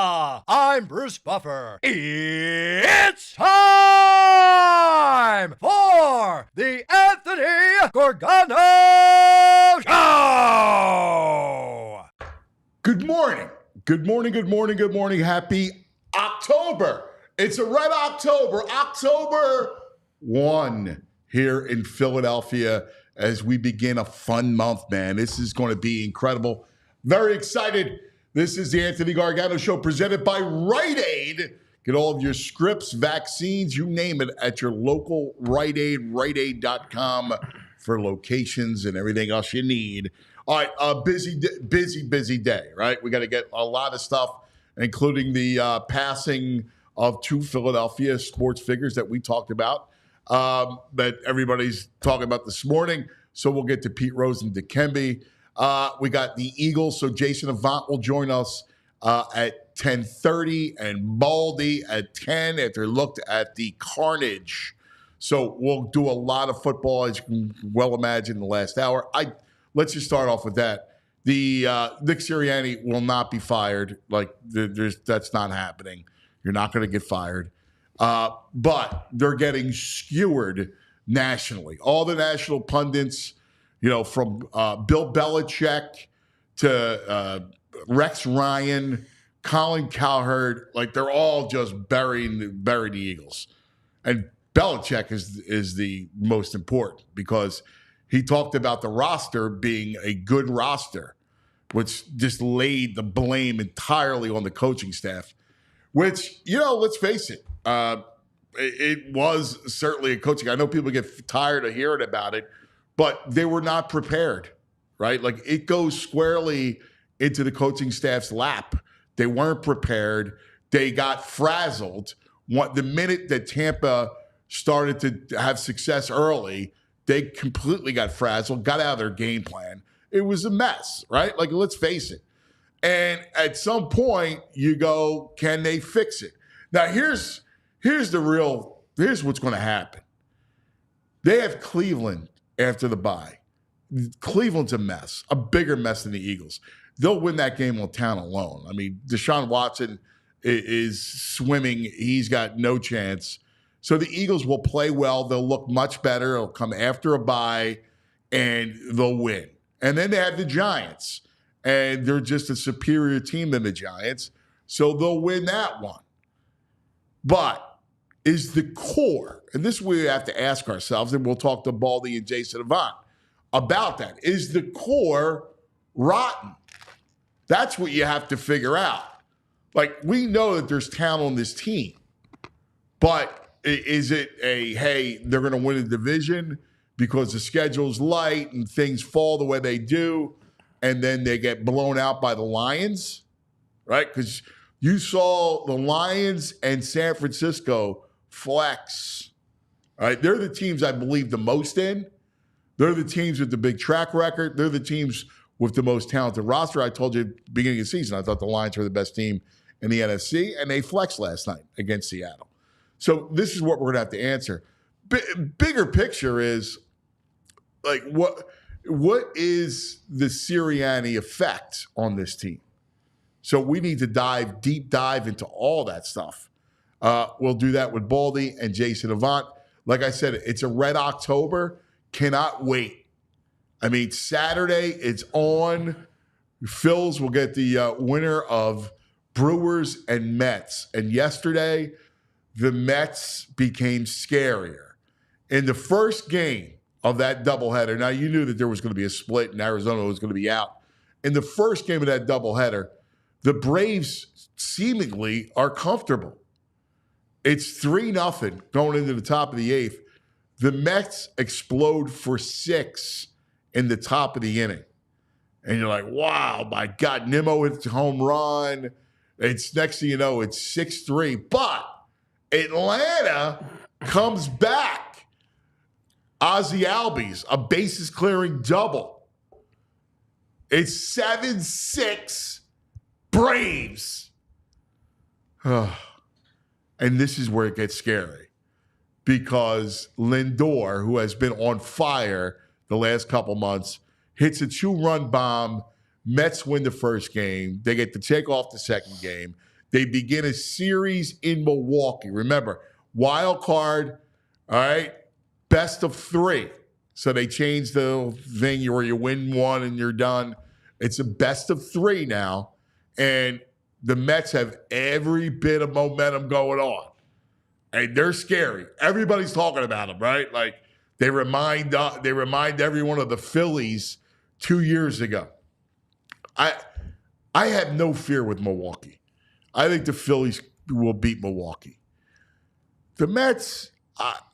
I'm Bruce Buffer. It's time for the Anthony Gorgano Show! Good morning. Good morning, good morning, good morning. Happy October. It's a red October, October 1 here in Philadelphia as we begin a fun month, man. This is going to be incredible. Very excited. This is the Anthony Gargano Show presented by Rite Aid. Get all of your scripts, vaccines, you name it, at your local Rite Aid, riteaid.com for locations and everything else you need. All right, busy day, right? We got to get a lot of stuff, including the passing of two Philadelphia sports figures that we talked about, that everybody's talking about this morning. So we'll get to Pete Rose and Dikembe. We got the Eagles, so Jason Avant will join us at 10:30 and Baldy at 10 after he looked at the carnage. So we'll do a lot of football, as you can well imagine, in the last hour. Let's just start off with that. The Nick Sirianni will not be fired. That's not happening. You're not going to get fired. But they're getting skewered nationally. All the national pundits, from Bill Belichick to Rex Ryan, Colin Cowherd, they're all just burying the Eagles. And Belichick is the most important because he talked about the roster being a good roster, which just laid the blame entirely on the coaching staff, which, let's face it, it was certainly a coaching. I know people get tired of hearing about it, but they were not prepared, right? It goes squarely into the coaching staff's lap. They weren't prepared. They got frazzled. The minute that Tampa started to have success early, they completely got frazzled, got out of their game plan. It was a mess, right? Let's face it. And at some point, you go, can they fix it? Now, here's what's going to happen. They have Cleveland after the bye. Cleveland's a mess, a bigger mess than the Eagles. They'll win that game on town alone. I mean, Deshaun Watson is swimming. He's got no chance. So the Eagles will play well. They'll look much better. It'll come after a bye, and they'll win. And then they have the Giants, and they're just a superior team than the Giants, so they'll win that one. But is the core, and this is where we have to ask ourselves, and we'll talk to Baldy and Jason Avant about that, is the core rotten? That's what you have to figure out. We know that there's talent on this team, but is it hey, they're going to win a division because the schedule's light and things fall the way they do, and then they get blown out by the Lions, right? Because you saw the Lions and San Francisco flex, right? They're the teams I believe the most in. They're the teams with the big track record. They're the teams with the most talented roster. I told you at the beginning of the season, I thought the Lions were the best team in the NFC, and they flexed last night against Seattle. So this is what we're going to have to answer. Bigger picture is, what is the Sirianni effect on this team? So we need to deep dive into all that stuff. We'll do that with Baldy and Jason Avant. Like I said, it's a red October. Cannot wait. I mean, Saturday, it's on. Phillies will get the winner of Brewers and Mets. And yesterday, the Mets became scarier. In the first game of that doubleheader, now you knew that there was going to be a split and Arizona was going to be out. In the first game of that doubleheader, the Braves seemingly are comfortable. It's 3-0 going into the top of the eighth. The Mets explode for 6 in the top of the inning. And you're like, wow, my God, Nimmo hits a home run. It's next thing you know, it's 6-3. But Atlanta comes back. Ozzie Albies, a bases clearing double. It's 7-6 Braves. And this is where it gets scary because Lindor, who has been on fire the last couple months, hits a 2-run bomb. Mets win the first game. They get to take off the second game. They begin a series in Milwaukee. Remember, wild card, all right, best of 3. So they changed the thing where you win 1 and you're done. It's a best of 3 now. And the Mets have every bit of momentum going on. And they're scary. Everybody's talking about them, right? Like they remind everyone of the Phillies 2 years ago. I have no fear with Milwaukee. I think the Phillies will beat Milwaukee. The Mets,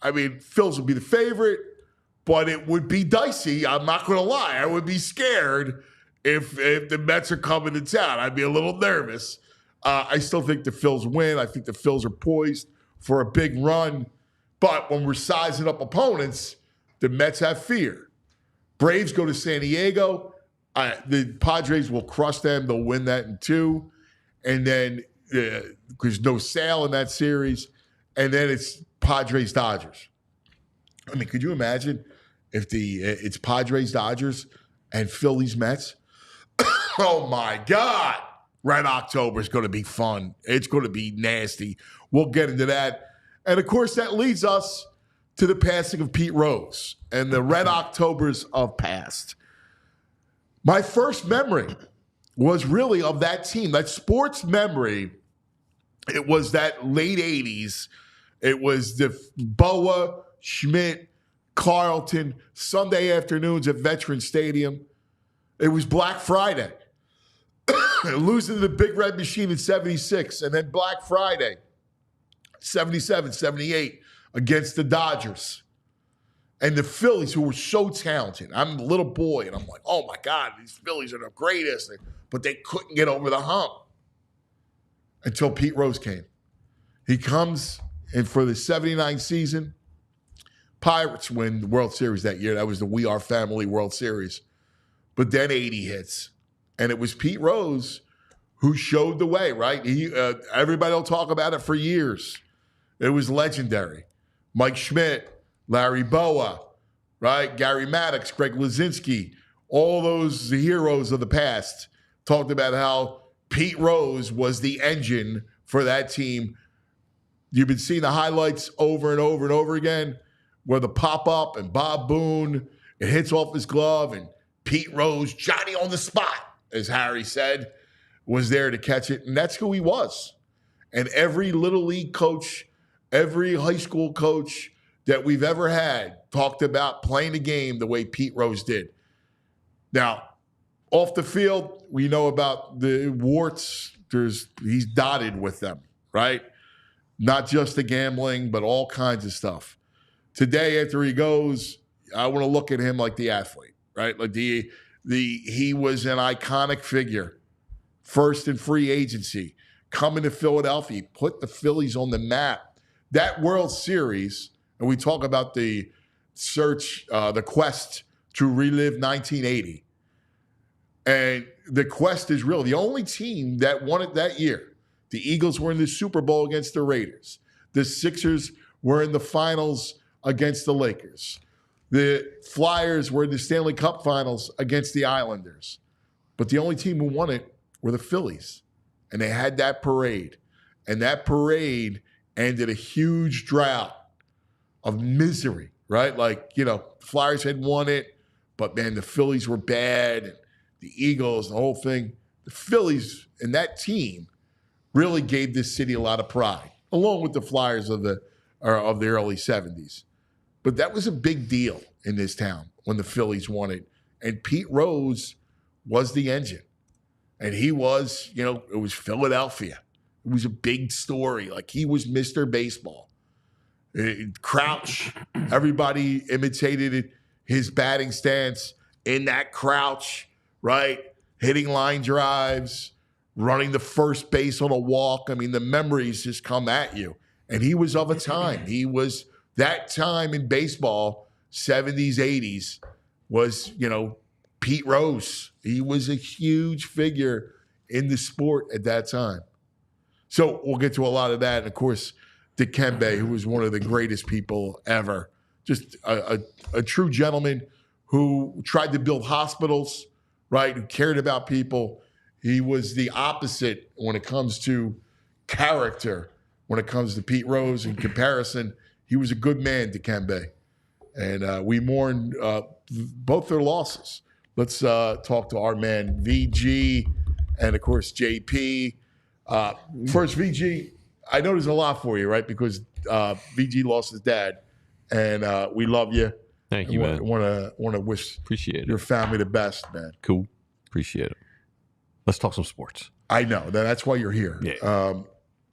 Phillies would be the favorite, but it would be dicey. I'm not going to lie. I would be scared if the Mets are coming to town. I'd be a little nervous. I still think the Phils win. I think the Phils are poised for a big run. But when we're sizing up opponents, the Mets have fear. Braves go to San Diego. The Padres will crush them. They'll win that in 2. And then there's no Sale in that series. And then it's Padres-Dodgers. I mean, could you imagine if it's Padres-Dodgers and Phillies-Mets? Oh, my God. Red October is going to be fun. It's going to be nasty. We'll get into that. And, of course, that leads us to the passing of Pete Rose and the Red Octobers of past. My first memory was really of that team, that sports memory. It was that late 80s. It was the Boa, Schmidt, Carlton, Sunday afternoons at Veterans Stadium. It was Black Friday. Losing to the Big Red Machine in 76, and then Black Friday, 77, 78, against the Dodgers. And the Phillies, who were so talented. I'm a little boy, and I'm like, oh, my God, these Phillies are the greatest. But they couldn't get over the hump until Pete Rose came. He comes, and for the 79 season, Pirates win the World Series that year. That was the We Are Family World Series. But then 80 hits. And it was Pete Rose who showed the way, right? Everybody will talk about it for years. It was legendary. Mike Schmidt, Larry Boa, right? Gary Maddox, Greg Luzinski, all those heroes of the past talked about how Pete Rose was the engine for that team. You've been seeing the highlights over and over and over again where the pop-up and Bob Boone, it hits off his glove, and Pete Rose, Johnny on the spot, as Harry said, was there to catch it. And that's who he was. And every Little League coach, every high school coach that we've ever had talked about playing the game the way Pete Rose did. Now, off the field, we know about the warts. He's dotted with them, right? Not just the gambling, but all kinds of stuff. Today, after he goes, I want to look at him like the athlete, right? Like he was an iconic figure. First in free agency, coming to Philadelphia, put the Phillies on the map. That World Series, and we talk about the search, the quest to relive 1980. And the quest is real. The only team that won it that year, the Eagles were in the Super Bowl against the Raiders. The Sixers were in the finals against the Lakers. The Flyers were in the Stanley Cup finals against the Islanders. But the only team who won it were the Phillies. And they had that parade. And that parade ended a huge drought of misery, right? Like, Flyers had won it, but man, the Phillies were bad. And the Eagles, the whole thing. The Phillies and that team really gave this city a lot of pride, along with the Flyers of the early 70s. But that was a big deal in this town when the Phillies won it. And Pete Rose was the engine. And he was, it was Philadelphia. It was a big story. Like, he was Mr. Baseball. Crouch, everybody imitated his batting stance in that crouch, right? Hitting line drives, running the first base on a walk. I mean, the memories just come at you. And he was of a time. He was that time in baseball, 70s, 80s, was, Pete Rose. He was a huge figure in the sport at that time. So we'll get to a lot of that. And, of course, Dikembe, who was one of the greatest people ever. Just a true gentleman who tried to build hospitals, right, who cared about people. He was the opposite when it comes to character when it comes to Pete Rose in comparison. He was a good man, Dikembe. And we mourn both their losses. Let's talk to our man, VG, and, of course, JP. First, VG, I know there's a lot for you, right? Because VG lost his dad, and we love you. Thank you, man. Want to wish your family the best, man. Cool. Appreciate it. Let's talk some sports. I know. That's why you're here. Yeah.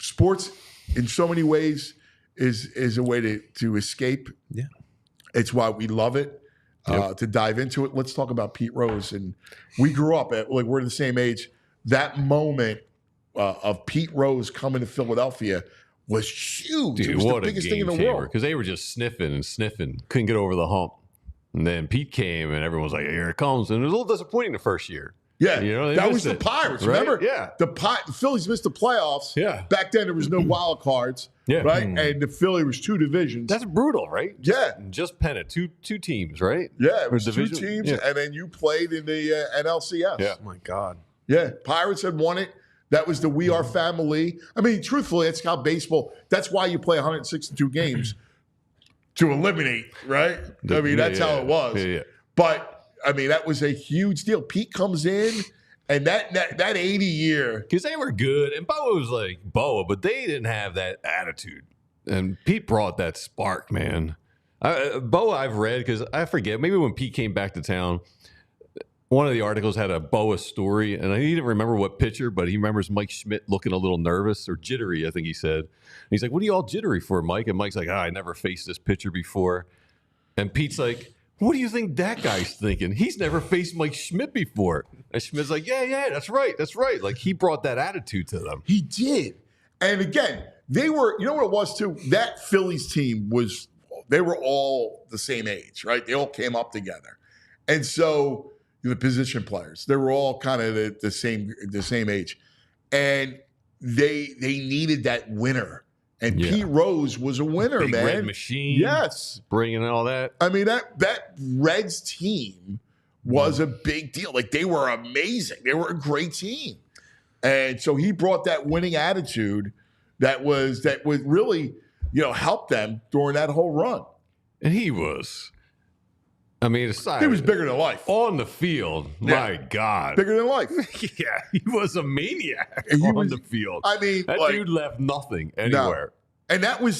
Sports, in so many ways, is a way to escape. Yeah. It's why we love it, to dive into it. Let's talk about Pete Rose. And we grew up we're the same age. That moment of Pete Rose coming to Philadelphia was huge. Dude, it was what the biggest a thing game in the changer, world. because they were just sniffing and sniffing, couldn't get over the hump. And then Pete came, and everyone was like, here it comes. And it was a little disappointing the first year. Yeah, you know, that was the it, Pirates. right? Remember? Yeah. The Phillies missed the playoffs. Yeah. Back then, there was no wild cards. Yeah. Right? And the Philly was 2 divisions. That's brutal, right? Just pennant, two teams, right? Yeah, it was division? 2 teams, yeah. and then you played in the NLCS. Yeah. Oh, my God. Yeah, Pirates had won it. That was the We Are Family. I mean, truthfully, that's how baseball, that's why you play 162 games to eliminate, right? I mean, that's how it was. Yeah. But, I mean, that was a huge deal. Pete comes in, and that 80 year. Because they were good, and Boa was like Boa, but they didn't have that attitude. And Pete brought that spark, man. Boa I've read, because I forget, maybe when Pete came back to town, one of the articles had a Boa story, and he didn't remember what pitcher, but he remembers Mike Schmidt looking a little nervous or jittery, I think he said. And he's like, what are you all jittery for, Mike? And Mike's like, I never faced this pitcher before. And Pete's like, what do you think that guy's thinking? He's never faced Mike Schmidt before. And Schmidt's like, yeah, that's right. Like, he brought that attitude to them. He did. And again, they were, you know what it was too? That Phillies team they were all the same age, right? They all came up together. And so the position players, they were all kind of the same age. And they needed that winner. And Pete Rose was a winner, Big man. Red machine. Yes. Bringing all that. I mean, that Reds team was a big deal. Like, they were amazing. They were a great team. And so he brought that winning attitude that would really, help them during that whole run. And he was, aside, he was bigger than life. on the field. My God. Bigger than life. Yeah, he was a maniac on the field. I mean, that dude left nothing anywhere. No.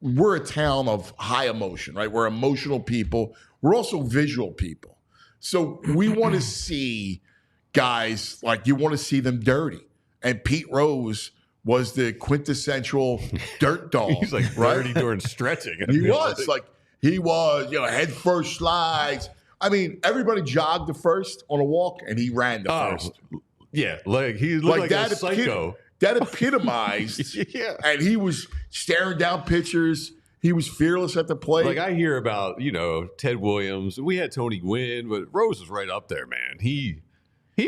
We're a town of high emotion, right? We're emotional people. We're also visual people. So we want to see guys, like, you want to see them dirty. And Pete Rose was the quintessential dirt dog. He's like dirty during stretching. He was, head first slides. I mean, everybody jogged the first on a walk, and he ran the first. Yeah, like he looked like that a psycho. That epitomized. Yeah. And he was staring down pitchers. He was fearless at the plate. Like, I hear about, Ted Williams. We had Tony Gwynn, but Rose was right up there, man. He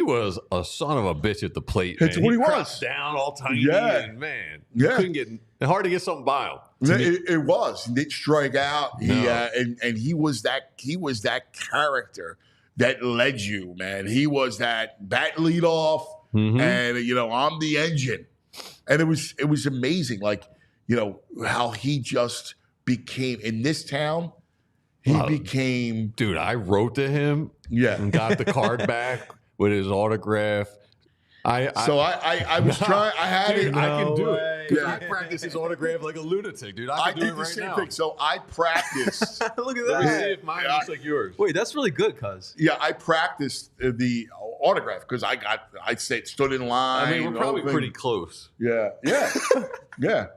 was a son of a bitch at the plate. That's man. what he was. Crouched down all tiny, and man, couldn't get hard to get something by him. It was. He didn't strike out. No. And he was that character that led you, man. He was that bat leadoff, and I'm the engine. And it was amazing, like, how he just became in this town. He became, dude. I wrote to him, and got the card back with his autograph. I was trying. I had dude, it. I can do it. Because Yeah. I practice his autograph like a lunatic, dude. I I can do did it the right same now. thing. So I practiced. Look at Let me see that. if mine looks like yours. Wait, that's really good, cuz. Yeah, I practiced the autograph because I stood in line. I mean, we're the probably whole thing. pretty close. Yeah. I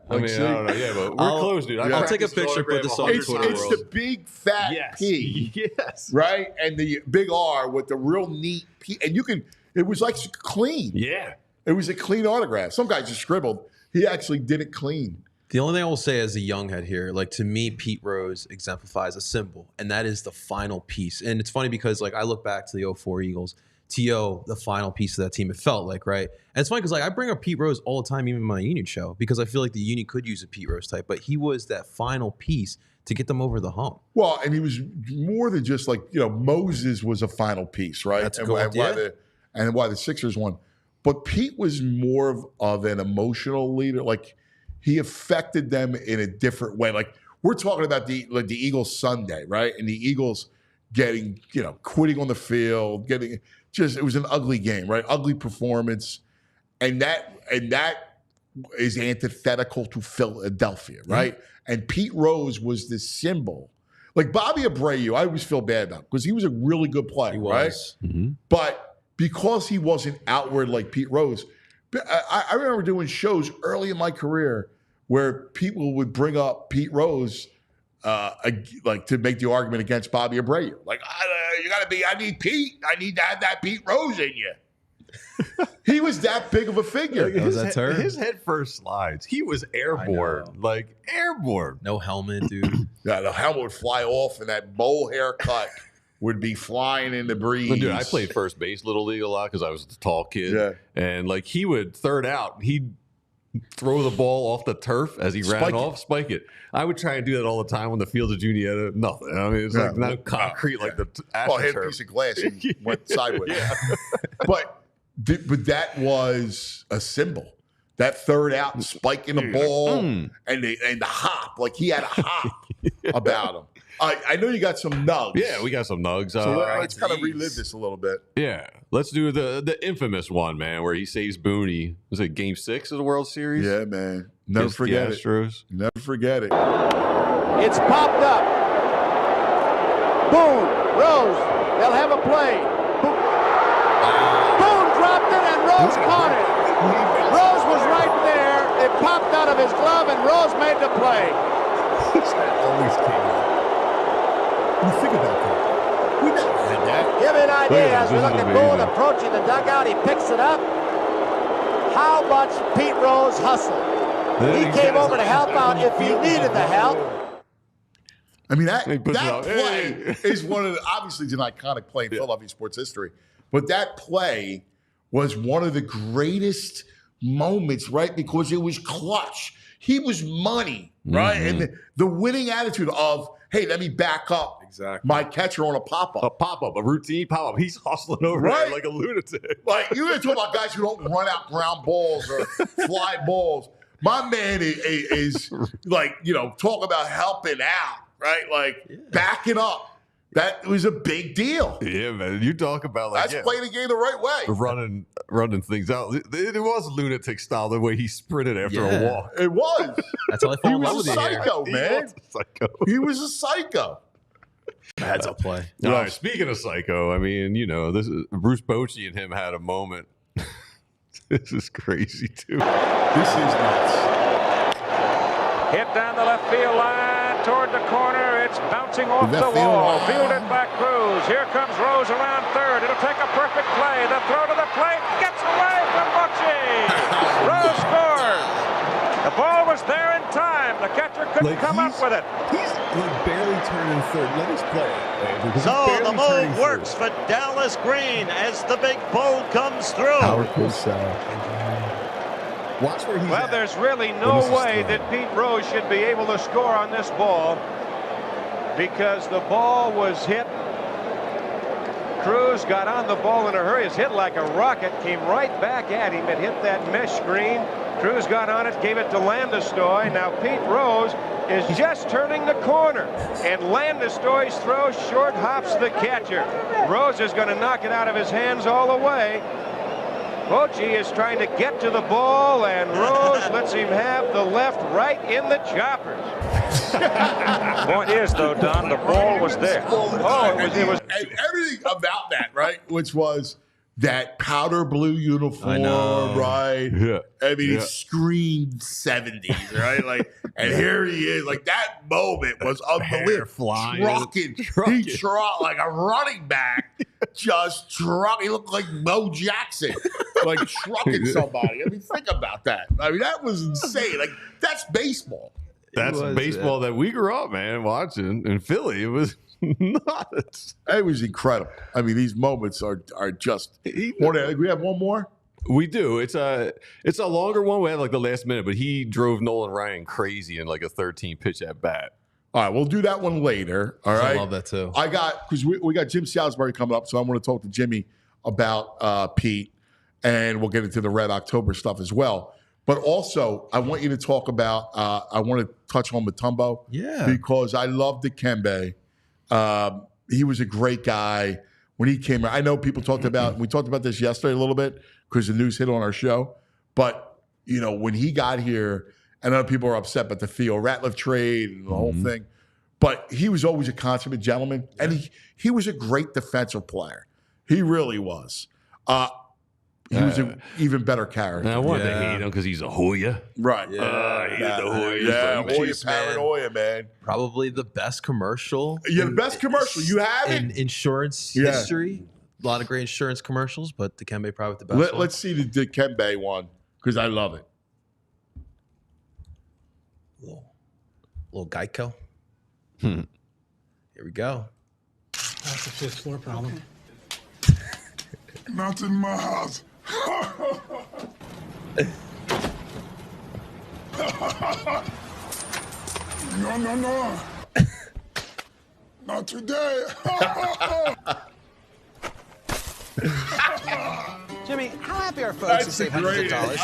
Like, mean, see? I don't know. Yeah, but we're close, dude. I'll take a picture, put this on It's Twitter the world. big fat P, Yes. right? And the big R with the real neat P. And it was like clean. Yeah. It was a clean autograph. Some guy just scribbled. He actually did it clean. The only thing I will say as a young head here, like, to me, Pete Rose exemplifies a symbol, and that is the final piece. And it's funny because, like, I look back to the 04 Eagles, T.O., the final piece of that team, it felt like, right? And it's funny because, like, I bring up Pete Rose all the time, even in my Union show, because I feel like the Union could use a Pete Rose type, but he was that final piece to get them over the hump. Well, and he was more than just like, Moses was a final piece, right? That's and correct, why the Sixers won. but Pete was more of an emotional leader. Like he affected them in a different way. Like we're talking about the Eagles Sunday, right? And the Eagles getting, quitting on the field, it was an ugly game, right? Ugly performance. And that is antithetical to Philadelphia, right? And Pete Rose was the symbol. Like Bobby Abreu, I always feel bad about because he was a really good player, right? Mm-hmm. But because he wasn't outward like Pete Rose, I remember doing shows early in my career where people would bring up Pete Rose like to make the argument against Bobby Abreu. Like, I need Pete. I need to have that Pete Rose in you. He was that big of a figure. His head first slides. He was airborne, like airborne. No helmet, dude. Yeah, the helmet would fly off, and that bowl haircut would be flying in the breeze. But dude, I played first base little league a lot because I was a tall kid, and like he would third out, he'd throw the ball off the turf as he ran off, spike it. I would try and do that all the time on the fields of Juniata. Nothing. I mean, it's like not concrete like the hit a piece of glass and went sideways. But that was a symbol. That third out and spiking the ball and the hop. Like he had a hop about him. I know you got some nugs. Yeah, we got some nugs. So let's kind of relive this a little bit. Yeah, let's do the infamous one, man, where he saves Booney. Was it Game 6 of the World Series? Yeah, man. Never forget it. Never forget it. It's popped up. Boone, Rose, they'll have a play. Boone dropped it and Rose caught it. Rose was right there. It popped out of his glove and Rose made the play. That always came out. You think about that. We never had that. Give me an idea as we look at Boone approaching the dugout. He picks it up. How much Pete Rose hustled. He came over to help out if he needed the help. I mean, that play is one of the, obviously it's an iconic play in Philadelphia sports history, but that play was one of the greatest moments, right? Because it was clutch. He was money, right? And the winning attitude of, hey, let me back up my catcher on a pop-up. A pop-up, a routine pop-up. He's hustling over there like a lunatic. Like, you're talking about guys who don't run out ground balls or fly balls. My man is like, talk about helping out, right? Like, backing up. That was a big deal. Yeah, man. You talk about like that's playing the game the right way. Running things out. It was lunatic style the way he sprinted after a walk. It was. That's how I fell in love with He was a psycho, man. He was a psycho. That's a play. All right. Speaking of psycho, I mean, this is Bruce Bochy and him had a moment. This is crazy too. This is nuts. Hit down the left field line toward the corner. It's bouncing off the wall. Fielded by Cruz. Here comes Rose around third. It'll take a perfect play. The throw to the plate gets away from Bochy. Rose scores. The ball was there in time. The catcher couldn't come up with it. He's barely turning third. Let us play. So the move works for Dallas Green as the big bull comes through. Watch where he's well, at. there's really no way that Pete Rose should be able to score on this ball because the ball was hit. Cruz got on the ball in a hurry. It's hit like a rocket, came right back at him. It hit that mesh screen. Cruz got on it, gave it to Landeskog. Now Pete Rose is just turning the corner, and Landeskog's throw short hops the catcher. Rose is going to knock it out of his hands all the way. Bochy is trying to get to the ball, and Rose lets him have the left right in the choppers. Point is, though, Don, the ball was there. Oh, it was and everything about that, right? Which was that powder blue uniform, right? Yeah. I mean, it screamed 70s, right? Like, and here he is. Like, that moment was unbelievable. Trucking. He trucked like a running back. Just truck. He looked like Bo Jackson, like trucking somebody. I mean, think about that. I mean, that was insane. Like, that's baseball. That's baseball that we grew up, man, watching in Philly. It was nuts. It was incredible. I mean, these moments are just. We have one more. We do. It's a longer one. We had like the last minute, but he drove Nolan Ryan crazy in like a 13 pitch at bat. All right, we'll do that one later. All right, I love that too. Because we got Jim Salsbury coming up, so I want to talk to Jimmy about Pete. and we'll get into the Red October stuff as well. But also, I want you to talk about, I want to touch on Mutombo. Yeah. Because I love Dikembe. He was a great guy when he came out. I know people talked about, we talked about this yesterday a little bit because the news hit on our show. But, when he got here, and other people are upset about the Theo Ratliff trade and the whole thing. But he was always a consummate gentleman. And he was a great defensive player. He really was. He was an even better character. I wanted to hate him because he's a Hoya. Right. He's the Hoya. Yeah, Hoya Jeez, man. paranoia, man. Probably the best commercial. Yeah, the best commercial. You have it? In insurance history. A lot of great insurance commercials, but Dikembe probably the best one. Let's see the Dikembe one because I love it. Little Geico. Here we go. That's a fifth floor problem. Not in my house. No. Not today. Jimmy, how happy are folks to save hundreds of dollars?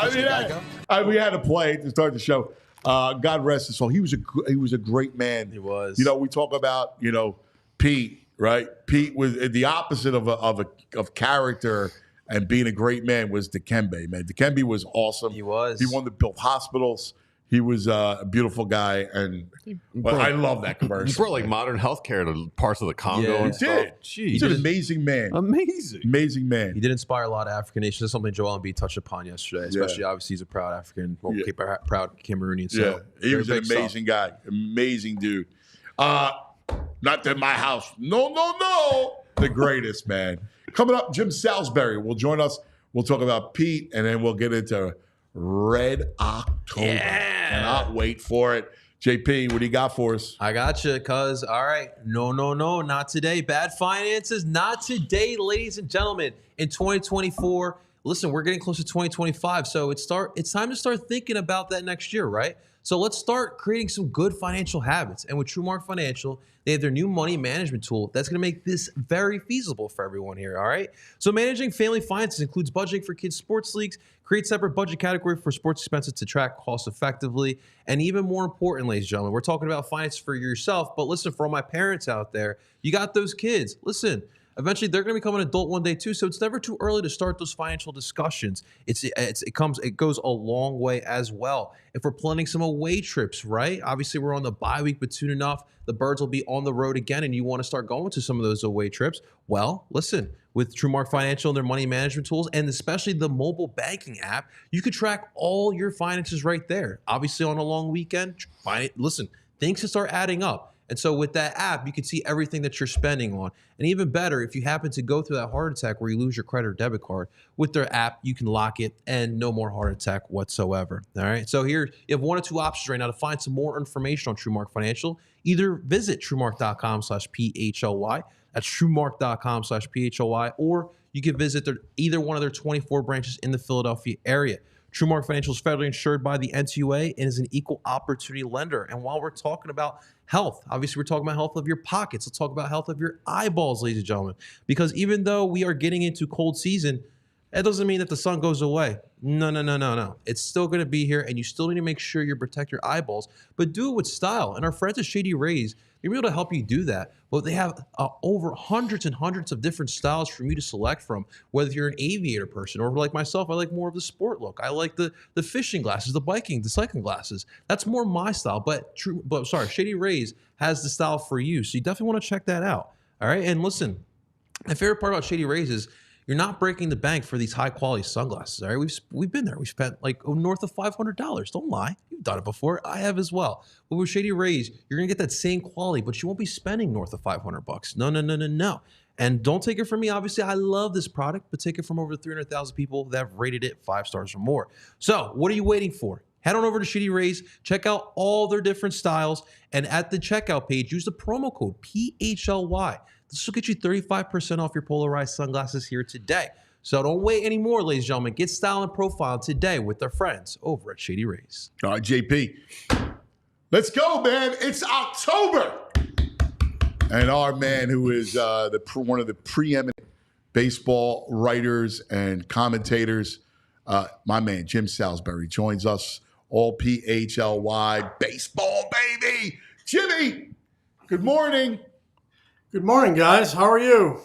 We had to play to start the show. God rest his soul. He was a great man. He was. We talk about Pete, right? Pete was the opposite of character and being a great man was Dikembe, man. Dikembe was awesome. He was. He wanted to build hospitals. He was a beautiful guy, but I love that commercial. He brought modern healthcare to parts of the Congo and stuff. Did. Jeez. He's an amazing man. Amazing man. He did inspire a lot of African nations. That's something Joel Embiid touched upon yesterday. Especially, obviously, he's a proud African, proud Cameroonian. So he was an amazing guy, amazing dude. Not in my house. No. The greatest, man. Coming up, Jim Salsbury will join us. We'll talk about Pete, and then we'll get into Red October. Yeah. Cannot wait for it. JP, what do you got for us? I got you, cuz. All right. No, not today. Bad finances, not today, ladies and gentlemen. In 2024, listen, we're getting close to 2025, so it's time to start thinking about that next year, right? So let's start creating some good financial habits. And with TrueMark Financial, they have their new money management tool that's going to make this very feasible for everyone here, all right? So managing family finances includes budgeting for kids' sports leagues, create separate budget category for sports expenses to track costs effectively, and even more important, ladies and gentlemen, we're talking about finance for yourself, but listen, for all my parents out there, you got those kids. Listen, eventually they're going to become an adult one day too, so it's never too early to start those financial discussions. It goes a long way as well. If we're planning some away trips, right? Obviously we're on the bye week, but soon enough the Birds will be on the road again, and you want to start going to some of those away trips. Well, listen, with TrueMark Financial and their money management tools, and especially the mobile banking app, you could track all your finances right there. Obviously on a long weekend, listen, things can start adding up. And so with that app, you can see everything that you're spending on. And even better, if you happen to go through that heart attack where you lose your credit or debit card, with their app, you can lock it and no more heart attack whatsoever. All right. So here you have one or two options right now to find some more information on TrueMark Financial. Either visit TrueMark.com/PHLY. That's TrueMark.com/PHLY. Or you can visit either one of their 24 branches in the Philadelphia area. TrueMark Financial is federally insured by the NCUA and is an equal opportunity lender. And while we're talking about health, obviously we're talking about health of your pockets. Let's talk about health of your eyeballs, ladies and gentlemen. Because even though we are getting into cold season, that doesn't mean that the sun goes away. No. It's still going to be here, and you still need to make sure you protect your eyeballs, but do it with style. And our friends at Shady Rays, they're able to help you do that. But they have over hundreds and hundreds of different styles for you to select from, whether you're an aviator person or like myself, I like more of the sport look. I like the fishing glasses, the cycling glasses. That's more my style, but Shady Rays has the style for you. So you definitely want to check that out. All right. And listen, my favorite part about Shady Rays is you're not breaking the bank for these high quality sunglasses. All right, we've been there. We spent north of $500. Don't lie, you've done it before. I have as well. But with Shady Rays, you're gonna get that same quality, but you won't be spending north of $500. No. And don't take it from me. Obviously, I love this product, but take it from over 300,000 people that have rated it 5 stars or more. So what are you waiting for? Head on over to Shady Rays, check out all their different styles, and at the checkout page, use the promo code PHLY. This will get you 35% off your polarized sunglasses here today. So don't wait anymore, ladies and gentlemen. Get style and profile today with our friends over at Shady Rays. All right, JP. Let's go, man. It's October. And our man who is one of the preeminent baseball writers and commentators. My man, Jim Salsbury, joins us. All PHLY baseball, baby. Jimmy, good morning. Good morning, guys. How are you?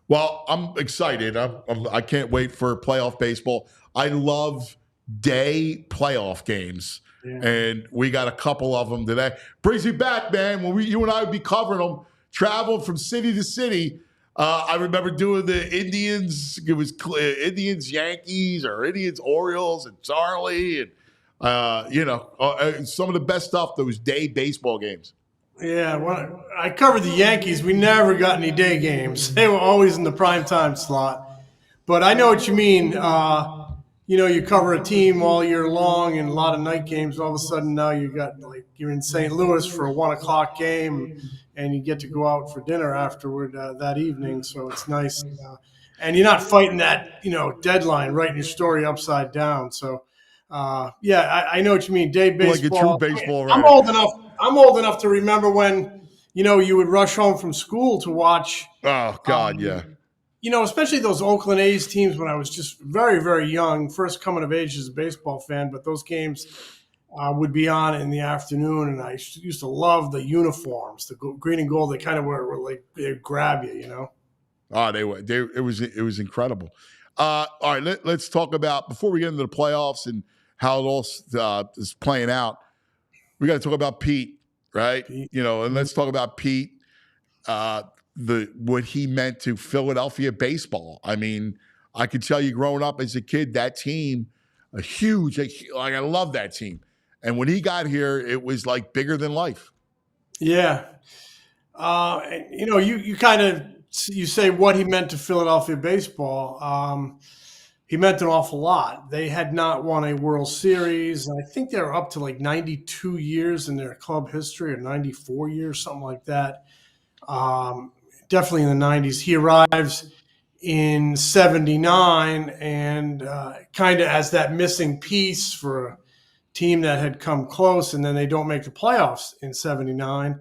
Well, I'm excited. I can't wait for playoff baseball. I love day playoff games, and we got a couple of them today. Brings me back, man, when you and I would be covering them, traveling from city to city. I remember doing the Indians. It was Indians, Yankees, or Indians, Orioles, and Charlie, and some of the best stuff. Those day baseball games. Yeah, when I covered the Yankees, we never got any day games. They were always in the prime time slot. But I know what you mean. You cover a team all year long and a lot of night games. All of a sudden now you're in St. Louis for a 1:00 game, and you get to go out for dinner afterward that evening. So it's nice, and you're not fighting that deadline, writing your story upside down. So I know what you mean. Day baseball. Like a true baseball I'm old enough to remember when, you would rush home from school to watch. Oh, God, yeah. Especially those Oakland A's teams when I was just very, very young, first coming of age as a baseball fan. But those games would be on in the afternoon, and I used to love the uniforms, the green and gold. They kind of were like, they'd grab you, Oh, they were. It was incredible. All right, let's talk about, before we get into the playoffs and how it all is playing out, we got to talk about Pete, right? And let's talk about Pete, what he meant to Philadelphia baseball. I mean, I could tell you growing up as a kid, that team, I love that team. And when he got here, it was like bigger than life. Yeah. You say what he meant to Philadelphia baseball. He meant an awful lot. They had not won a World Series. I think they're up to like 92 years in their club history, or 94 years, something like that. Definitely in the 90s. He arrives in 79 and kind of as that missing piece for a team that had come close, and then they don't make the playoffs in 79.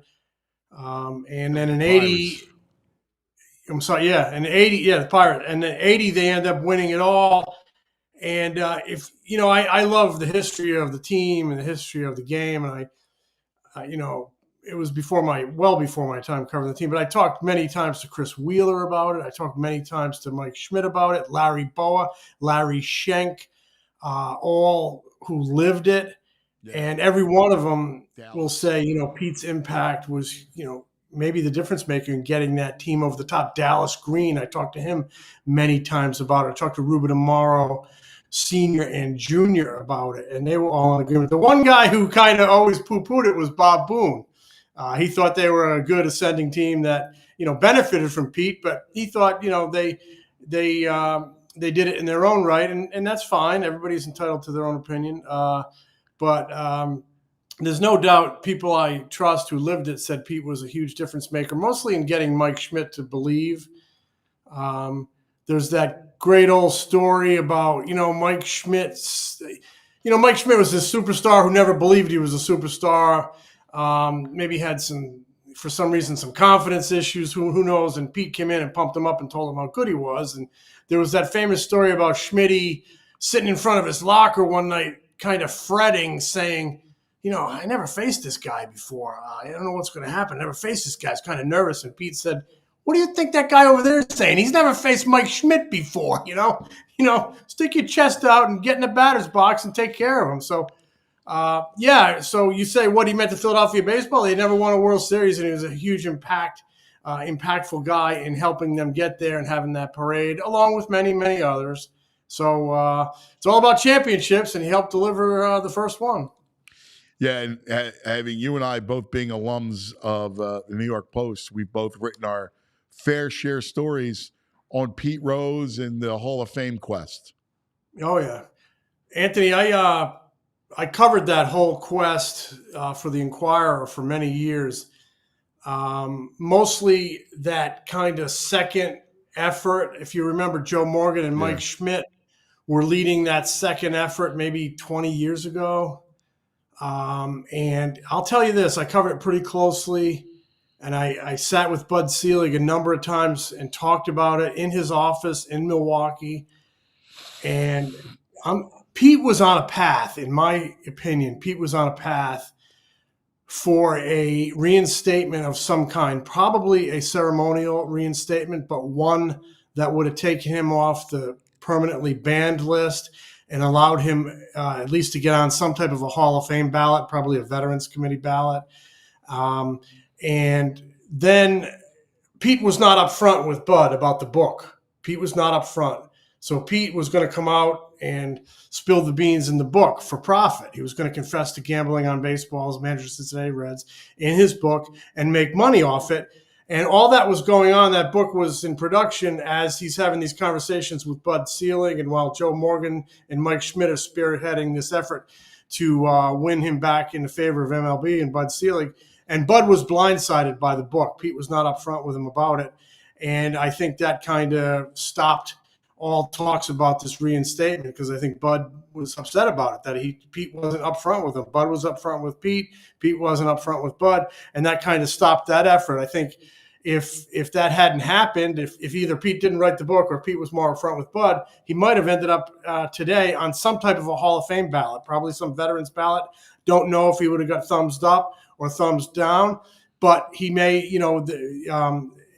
And then in 80, I'm sorry, in 80, the Pirates. And in 80, they end up winning it all. And I love the history of the team and the history of the game. And it was before my time covering the team. But I talked many times to Chris Wheeler about it. I talked many times to Mike Schmidt about it, Larry Boa, Larry Schenk, all who lived it. Yeah. And every one of them will say, Pete's impact was, maybe the difference maker in getting that team over the top. Dallas Green, I talked to him many times about it. I talked to Ruben Amaro, Sr. and Jr. about it, and they were all in agreement. The one guy who kind of always poo-pooed it was Bob Boone. He thought they were a good ascending team that, benefited from Pete, but he thought, they did it in their own right, and that's fine. Everybody's entitled to their own opinion. But there's no doubt people I trust who lived it said Pete was a huge difference maker, mostly in getting Mike Schmidt to believe. There's that great old story about, Mike Schmidt's, Mike Schmidt was this superstar who never believed he was a superstar. Maybe had for some reason, some confidence issues, who knows? And Pete came in and pumped him up and told him how good he was. And there was that famous story about Schmitty sitting in front of his locker one night, kind of fretting, saying, I never faced this guy before. I don't know what's going to happen. I never faced this guy. He's kind of nervous. And Pete said, what do you think that guy over there is saying? He's never faced Mike Schmidt before, stick your chest out and get in the batter's box and take care of him. So, so you say what he meant to Philadelphia baseball. They never won a World Series, and he was a huge impactful guy in helping them get there and having that parade, along with many, many others. So it's all about championships, and he helped deliver the first one. Yeah, and having you and I both being alums of the New York Post, we've both written our fair share stories on Pete Rose and the Hall of Fame quest. Oh, yeah. Anthony, I covered that whole quest for the Inquirer for many years. Mostly that kind of second effort. If you remember, Joe Morgan and Mike Schmidt were leading that second effort maybe 20 years ago. And I'll tell you this, I covered it pretty closely. And I sat with Bud Selig a number of times and talked about it in his office in Milwaukee. And Pete was on a path, in my opinion. Pete was on a path for a reinstatement of some kind, probably a ceremonial reinstatement, but one that would have taken him off the permanently banned list and allowed him at least to get on some type of a Hall of Fame ballot, probably a Veterans Committee ballot. And then Pete was not upfront with Bud about the book. Pete was not upfront. So Pete was going to come out and spill the beans in the book for profit. He was going to confess to gambling on baseball as manager of Cincinnati Reds in his book and make money off it. And all that was going on. That book was in production as he's having these conversations with Bud Selig, and while Joe Morgan and Mike Schmidt are spearheading this effort to win him back in the favor of MLB and Bud Selig. And Bud was blindsided by the book. Pete was not upfront with him about it. And I think that kind of stopped all talks about this reinstatement, because I think Bud was upset about it, that Pete wasn't upfront with him. Bud was upfront with Pete. Pete wasn't upfront with Bud. And that kind of stopped that effort. I think if that hadn't happened, if either Pete didn't write the book or Pete was more upfront with Bud, he might have ended up today on some type of a Hall of Fame ballot, probably some veterans ballot. Don't know if he would have got thumbs up or thumbs down, but he may,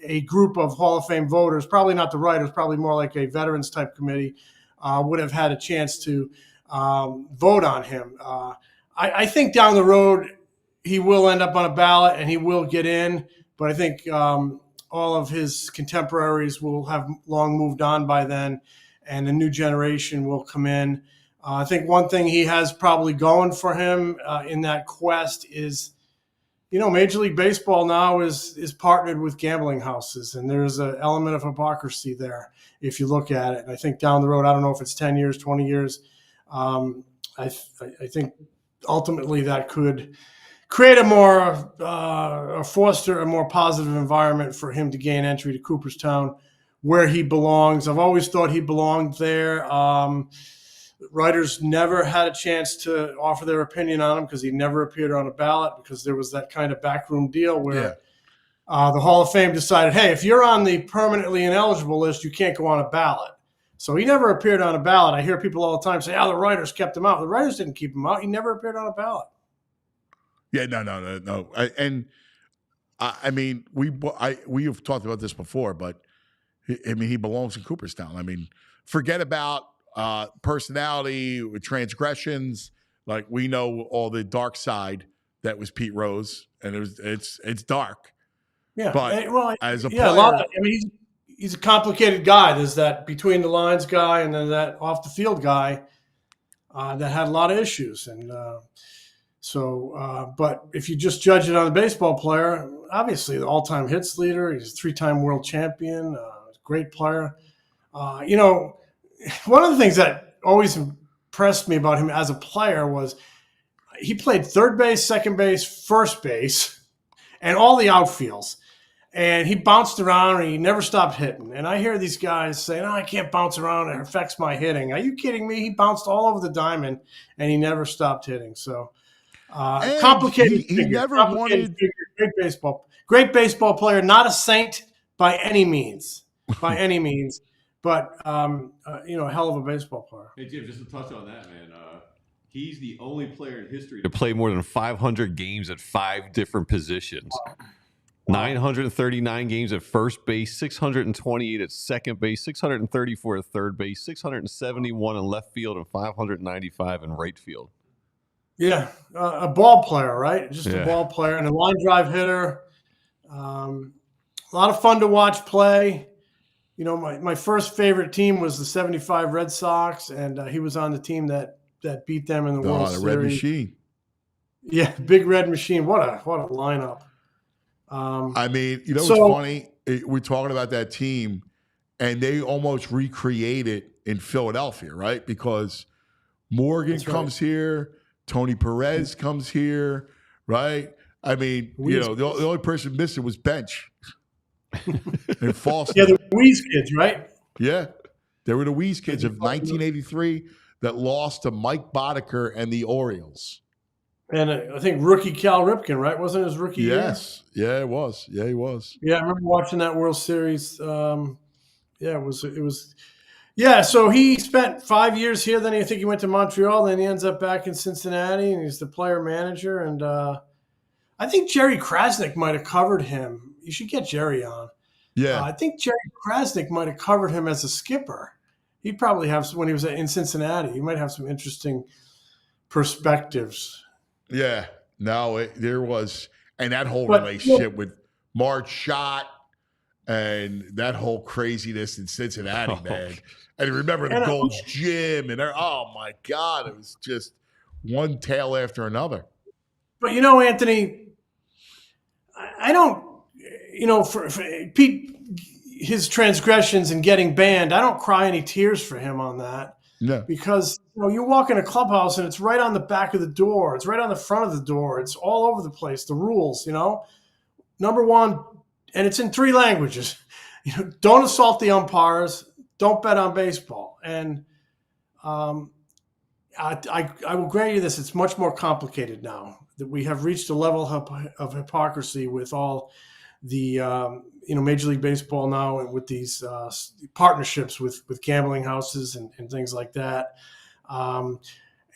a group of Hall of Fame voters, probably not the writers, probably more like a veterans type committee, would have had a chance to vote on him. I think down the road he will end up on a ballot and he will get in, but I think all of his contemporaries will have long moved on by then, and a new generation will come in. I think one thing he has probably going for him in that quest is, Major League Baseball now is partnered with gambling houses, and there's an element of hypocrisy there if you look at it. And I think down the road, I don't know if it's 10 years, 20 years, I think ultimately that could create or foster a more positive environment for him to gain entry to Cooperstown, where he belongs. I've always thought he belonged there. Writers never had a chance to offer their opinion on him because he never appeared on a ballot, because there was that kind of backroom deal where the Hall of Fame decided, hey, if you're on the permanently ineligible list, you can't go on a ballot. So he never appeared on a ballot. I hear people all the time say, the writers kept him out. The writers didn't keep him out. He never appeared on a ballot. Yeah, no. I mean, we have talked about this before, but he belongs in Cooperstown. I mean, forget about personality, transgressions. Like, we know all the dark side that was Pete Rose, and it's dark. Yeah, but as a player, he's a complicated guy. There's that between the lines guy, and then that off the field guy that had a lot of issues. And but if you just judge it on the baseball player, obviously the all-time hits leader, he's a 3-time world champion, great player. One of the things that always impressed me about him as a player was he played third base, second base, first base, and all the outfields. And he bounced around, and he never stopped hitting. And I hear these guys saying, I can't bounce around. It affects my hitting. Are you kidding me? He bounced all over the diamond, and he never stopped hitting. So complicated he figure. Never Complicated wanted figure. Great baseball player, not a saint by any means. But a hell of a baseball player. Hey, Jim, just to touch on that, man. He's the only player in history to play more than 500 games at 5 different positions. 939 games at first base, 628 at second base, 634 at third base, 671 in left field, and 595 in right field. Yeah, a ball player, right? Just a ball player and a line drive hitter. A lot of fun to watch play. My first favorite team was the '75 Red Sox, and he was on the team that beat them in the World Series. Red Machine. Yeah, Big Red Machine. What a lineup. What's funny? We're talking about that team, and they almost recreate it in Philadelphia, right? Because Morgan comes here, Tony Perez comes here, right? The only person missing was Bench. And Foster. Yeah, the Weeze kids, right? Yeah. They were the Weeze kids of 1983 that lost to Mike Boddicker and the Orioles. And I think rookie Cal Ripken, right? Wasn't his rookie year? Yes. Yeah, it was. Yeah, he was. Yeah, I remember watching that World Series. It was. Yeah, so he spent 5 years here. Then I think he went to Montreal. Then he ends up back in Cincinnati, and he's the player manager. And I think Jerry Krasnick might have covered him. You should get Jerry on. Yeah. I think Jerry Krasnick might have covered him as a skipper. He'd probably have, when he was in Cincinnati, he might have some interesting perspectives. Yeah. No, there was, and that whole relationship with Marge Schott and that whole craziness in Cincinnati, man. And remember the Gold's Gym, and oh my God, it was just one tale after another. But Anthony, I don't, for Pete, his transgressions and getting banned, I don't cry any tears for him on that. No. Because you walk in a clubhouse and it's right on the back of the door. It's right on the front of the door. It's all over the place. The rules, Number one, and it's in 3 languages. Don't assault the umpires. Don't bet on baseball. And I will grant you this: it's much more complicated now. That we have reached a level of hypocrisy with all the Major League Baseball now, and with these partnerships with gambling houses and things like that.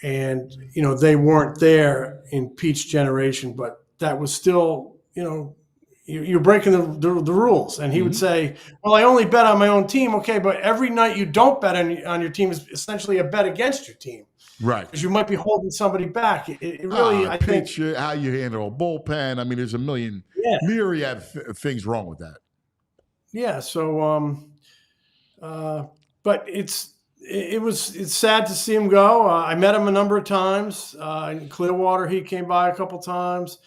They weren't there in Pete's generation, but that was still, you're breaking the rules. And he would say, well, I only bet on my own team. Okay, but every night you don't bet on your team is essentially a bet against your team. Right. Because you might be holding somebody back. It really, I think. How you handle a bullpen. I mean, there's a myriad of things wrong with that. Yeah. So, but it's sad to see him go. I met him a number of times in Clearwater. He came by a couple times.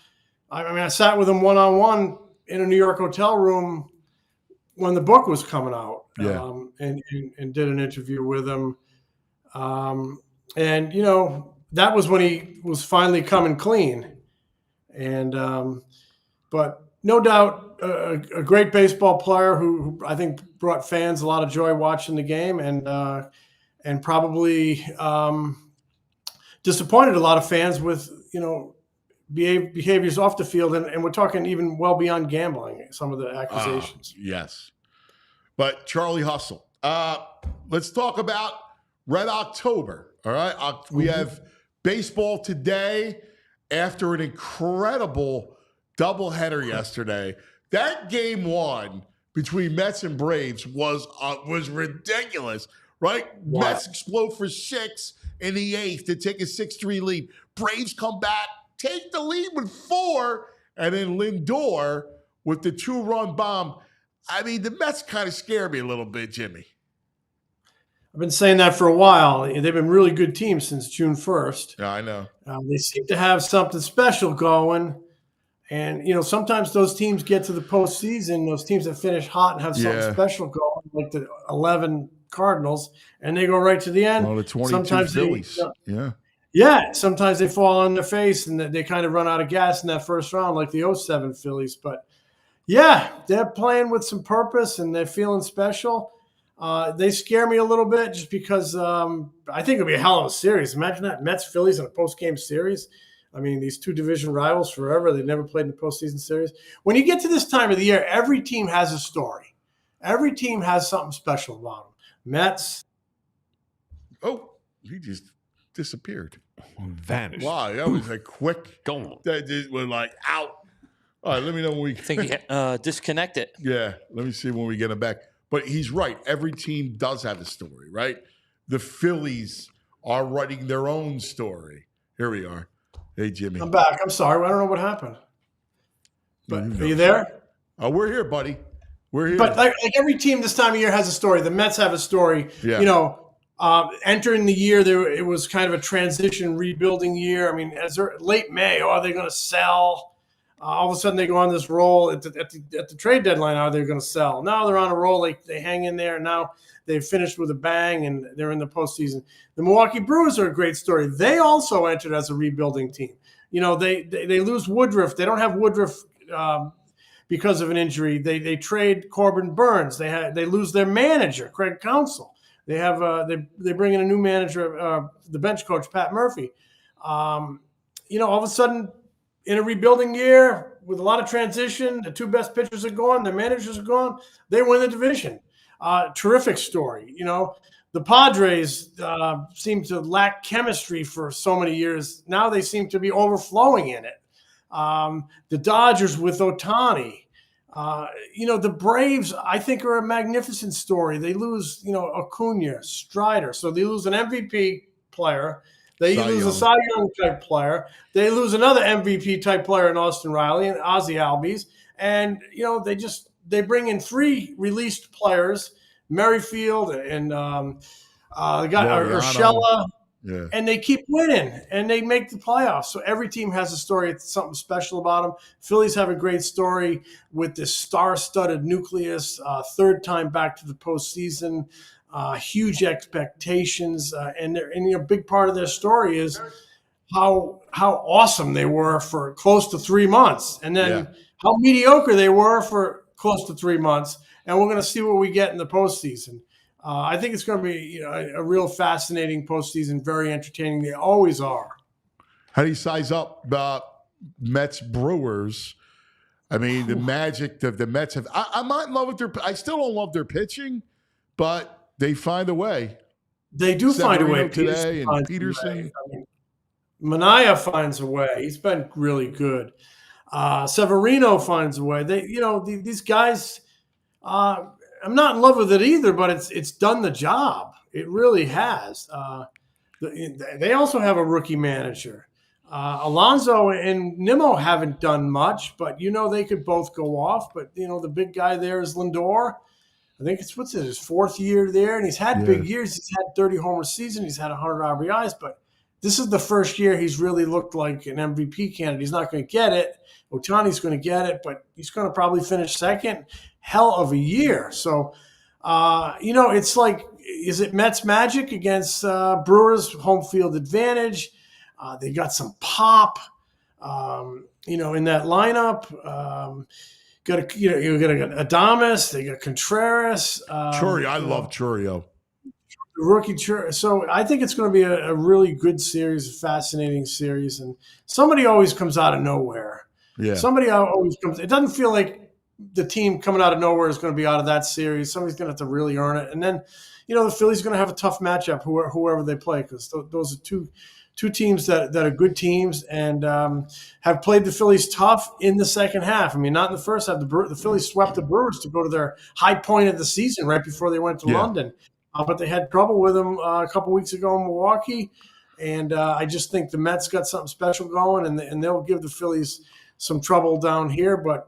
I sat with him one-on-one in a New York hotel room when the book was coming out, and did an interview with him. That was when he was finally coming clean. And, but no doubt a great baseball player who I think brought fans a lot of joy watching the game, and probably disappointed a lot of fans with, behaviors off the field. And we're talking even well beyond gambling, some of the accusations. Yes. But Charlie Hustle, let's talk about Red October. All right. We have baseball today after an incredible doubleheader yesterday. That game 1 between Mets and Braves was ridiculous, right? Wow. Mets explode for 6 in the 8th to take a 6-3 lead. Braves come back, take the lead with 4, and then Lindor with the 2-run bomb. I mean, the Mets kind of scare me a little bit, Jimmy. I've been saying that for a while. They've been really good teams since June 1st. Yeah, I know. They seem to have something special going. And, sometimes those teams get to the postseason, those teams that finish hot and have something special going, like the 11 Cardinals, and they go right to the end. Well, the 22 Phillies. Yeah, sometimes they fall on their face and they kind of run out of gas in that first round, like the 07 Phillies. But, yeah, they're playing with some purpose and they're feeling special. They scare me a little bit just because I think it'll be a hell of a series. Imagine that, Mets-Phillies in a post-game series. I mean, these 2 division rivals forever. They've never played in a postseason series. When you get to this time of the year, every team has a story. Every team has something special about them. Mets. Oh, he just disappeared. Vanished. Wow, that was a quick. Gone. That just was like out. All right, let me know when we. I think he disconnected. Yeah, let me see when we get him back. But he's right. Every team does have a story, right? The Phillies are writing their own story. Here we are. Hey, Jimmy. I'm back. I'm sorry. I don't know what happened. But are you there? Oh, we're here, buddy. We're here. But like every team this time of year has a story. The Mets have a story. Yeah. Entering the year, it was kind of a transition, rebuilding year. I mean, as late May, are they going to sell? All of a sudden, they go on this roll at the trade deadline. Are they going to sell? Now they're on a roll. They hang in there. Now they've finished with a bang, and they're in the postseason. The Milwaukee Brewers are a great story. They also entered as a rebuilding team. They lose Woodruff. They don't have Woodruff because of an injury. They trade Corbin Burns. They lose their manager, Craig Counsell. They have they bring in a new manager, the bench coach Pat Murphy. all of a sudden in a rebuilding year with a lot of transition, the two best pitchers are gone, their managers are gone, they win the division. Terrific story. The Padres seem to lack chemistry for so many years. Now they seem to be overflowing in it. The Dodgers with Ohtani. The Braves, I think, are a magnificent story. They lose, Acuna, Strider. So they lose an MVP player. They lose a Cy Young type player. They lose another MVP type player in Austin Riley and Ozzie Albies. And, they bring in 3 released players, Merrifield and the guy Urshela. Yeah. And they keep winning, and they make the playoffs. So every team has a story. It's something special about them. Phillies have a great story with this star-studded nucleus, third time back to the postseason, huge expectations, and a big part of their story is how awesome they were for close to 3 months, and then how mediocre they were for close to 3 months. And we're going to see what we get in the postseason. I think it's going to be a real fascinating postseason, very entertaining. They always are. How do you size up Mets Brewers? I mean, the magic that the Mets have. I'm not in love with I still don't love their pitching, but they find a way. They do find a way. Today and Peterson. Manaea finds a way. He's been really good. Severino finds a way. These guys. I'm not in love with it either, but it's done the job. It really has. They also have a rookie manager. Alonso and Nimmo haven't done much, but they could both go off. But the big guy there is Lindor. I think it's his 4th year there, and he's had big years. He's had 30 homer season. He's had 100 RBIs, but this is the first year he's really looked like an MVP candidate. He's not going to get it. Ohtani's going to get it, but he's going to probably finish second. Hell of a year. So, it's like, is it Mets magic against Brewers home field advantage? They got some pop, in that lineup. You got Adames, they got Contreras. Churio, I love Churio. Rookie Churio. So I think it's going to be a really good series, a fascinating series, and somebody always comes out of nowhere. Yeah. Somebody always comes. It doesn't feel like the team coming out of nowhere is going to be out of that series. Somebody's going to have to really earn it. And then, the Phillies are going to have a tough matchup, whoever they play, because those are two teams that are good teams and have played the Phillies tough in the second half. I mean, not in the first half. The Phillies swept the Brewers to go to their high point of the season right before they went to London. But they had trouble with them a couple weeks ago in Milwaukee. And I just think the Mets got something special going, and they'll give the Phillies some trouble down here. But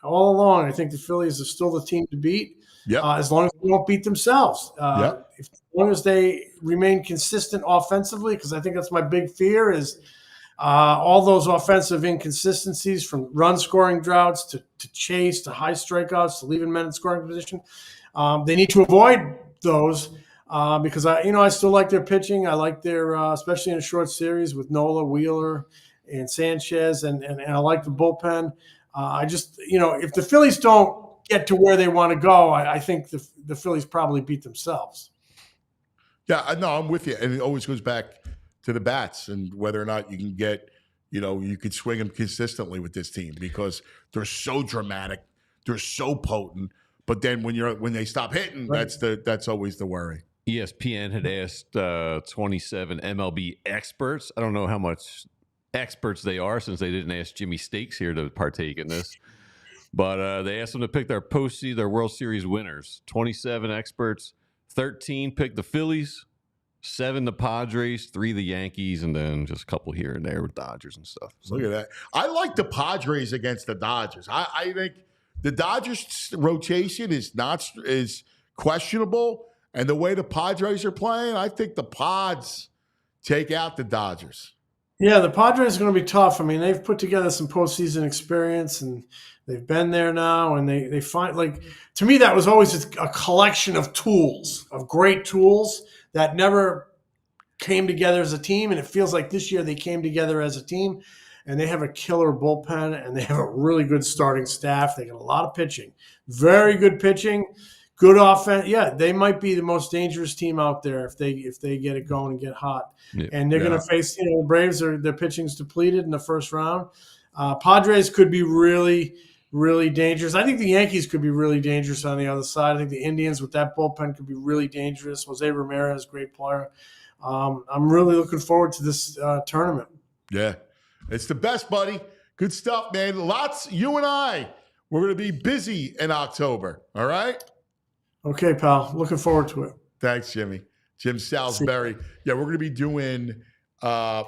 all along, I think the Phillies are still the team to beat, as long as they don't beat themselves. As long as they remain consistent offensively, because I think that's my big fear is all those offensive inconsistencies from run-scoring droughts to chase to high strikeouts to leaving men in scoring position. They need to avoid those because I still like their pitching. I like their especially in a short series with Nola, Wheeler, and Sanchez, and I like the bullpen. I just, if the Phillies don't get to where they want to go, I think the Phillies probably beat themselves. Yeah, no, I'm with you. And it always goes back to the bats and whether or not you can get, you could swing them consistently with this team because they're so dramatic, they're so potent. But then when they stop hitting, that's always the worry. ESPN had asked 27 MLB experts. I don't know how much experts they are since they didn't ask Jimmy Stakes here to partake in this. But they asked them to pick their postseason, their World Series winners. 27 experts, 13 picked the Phillies, 7 the Padres, 3 the Yankees, and then just a couple here and there with Dodgers and stuff. So, look at that. I like the Padres against the Dodgers. I think the Dodgers rotation is questionable, and the way the Padres are playing, I think the Pods take out the Dodgers. Yeah, the Padres are going to be tough. I mean, they've put together some postseason experience, and they've been there now, and they find, to me, that was always a collection of tools, of great tools that never came together as a team, and it feels like this year they came together as a team, and they have a killer bullpen, and they have a really good starting staff. They got a lot of pitching, very good pitching, Good offense. Yeah, they might be the most dangerous team out there if they get it going and get hot. Yeah. And they're going to face, the Braves their pitching's depleted in the first round. Padres could be really, really dangerous. I think the Yankees could be really dangerous on the other side. I think the Indians with that bullpen could be really dangerous. Jose Ramirez, great player. I'm really looking forward to this tournament. Yeah, it's the best, buddy. Good stuff, man. Lots. You and I, we're going to be busy in October. All right. Okay, pal. Looking forward to it. Thanks, Jimmy. Jim Salsbury. Yeah, we're going to be doing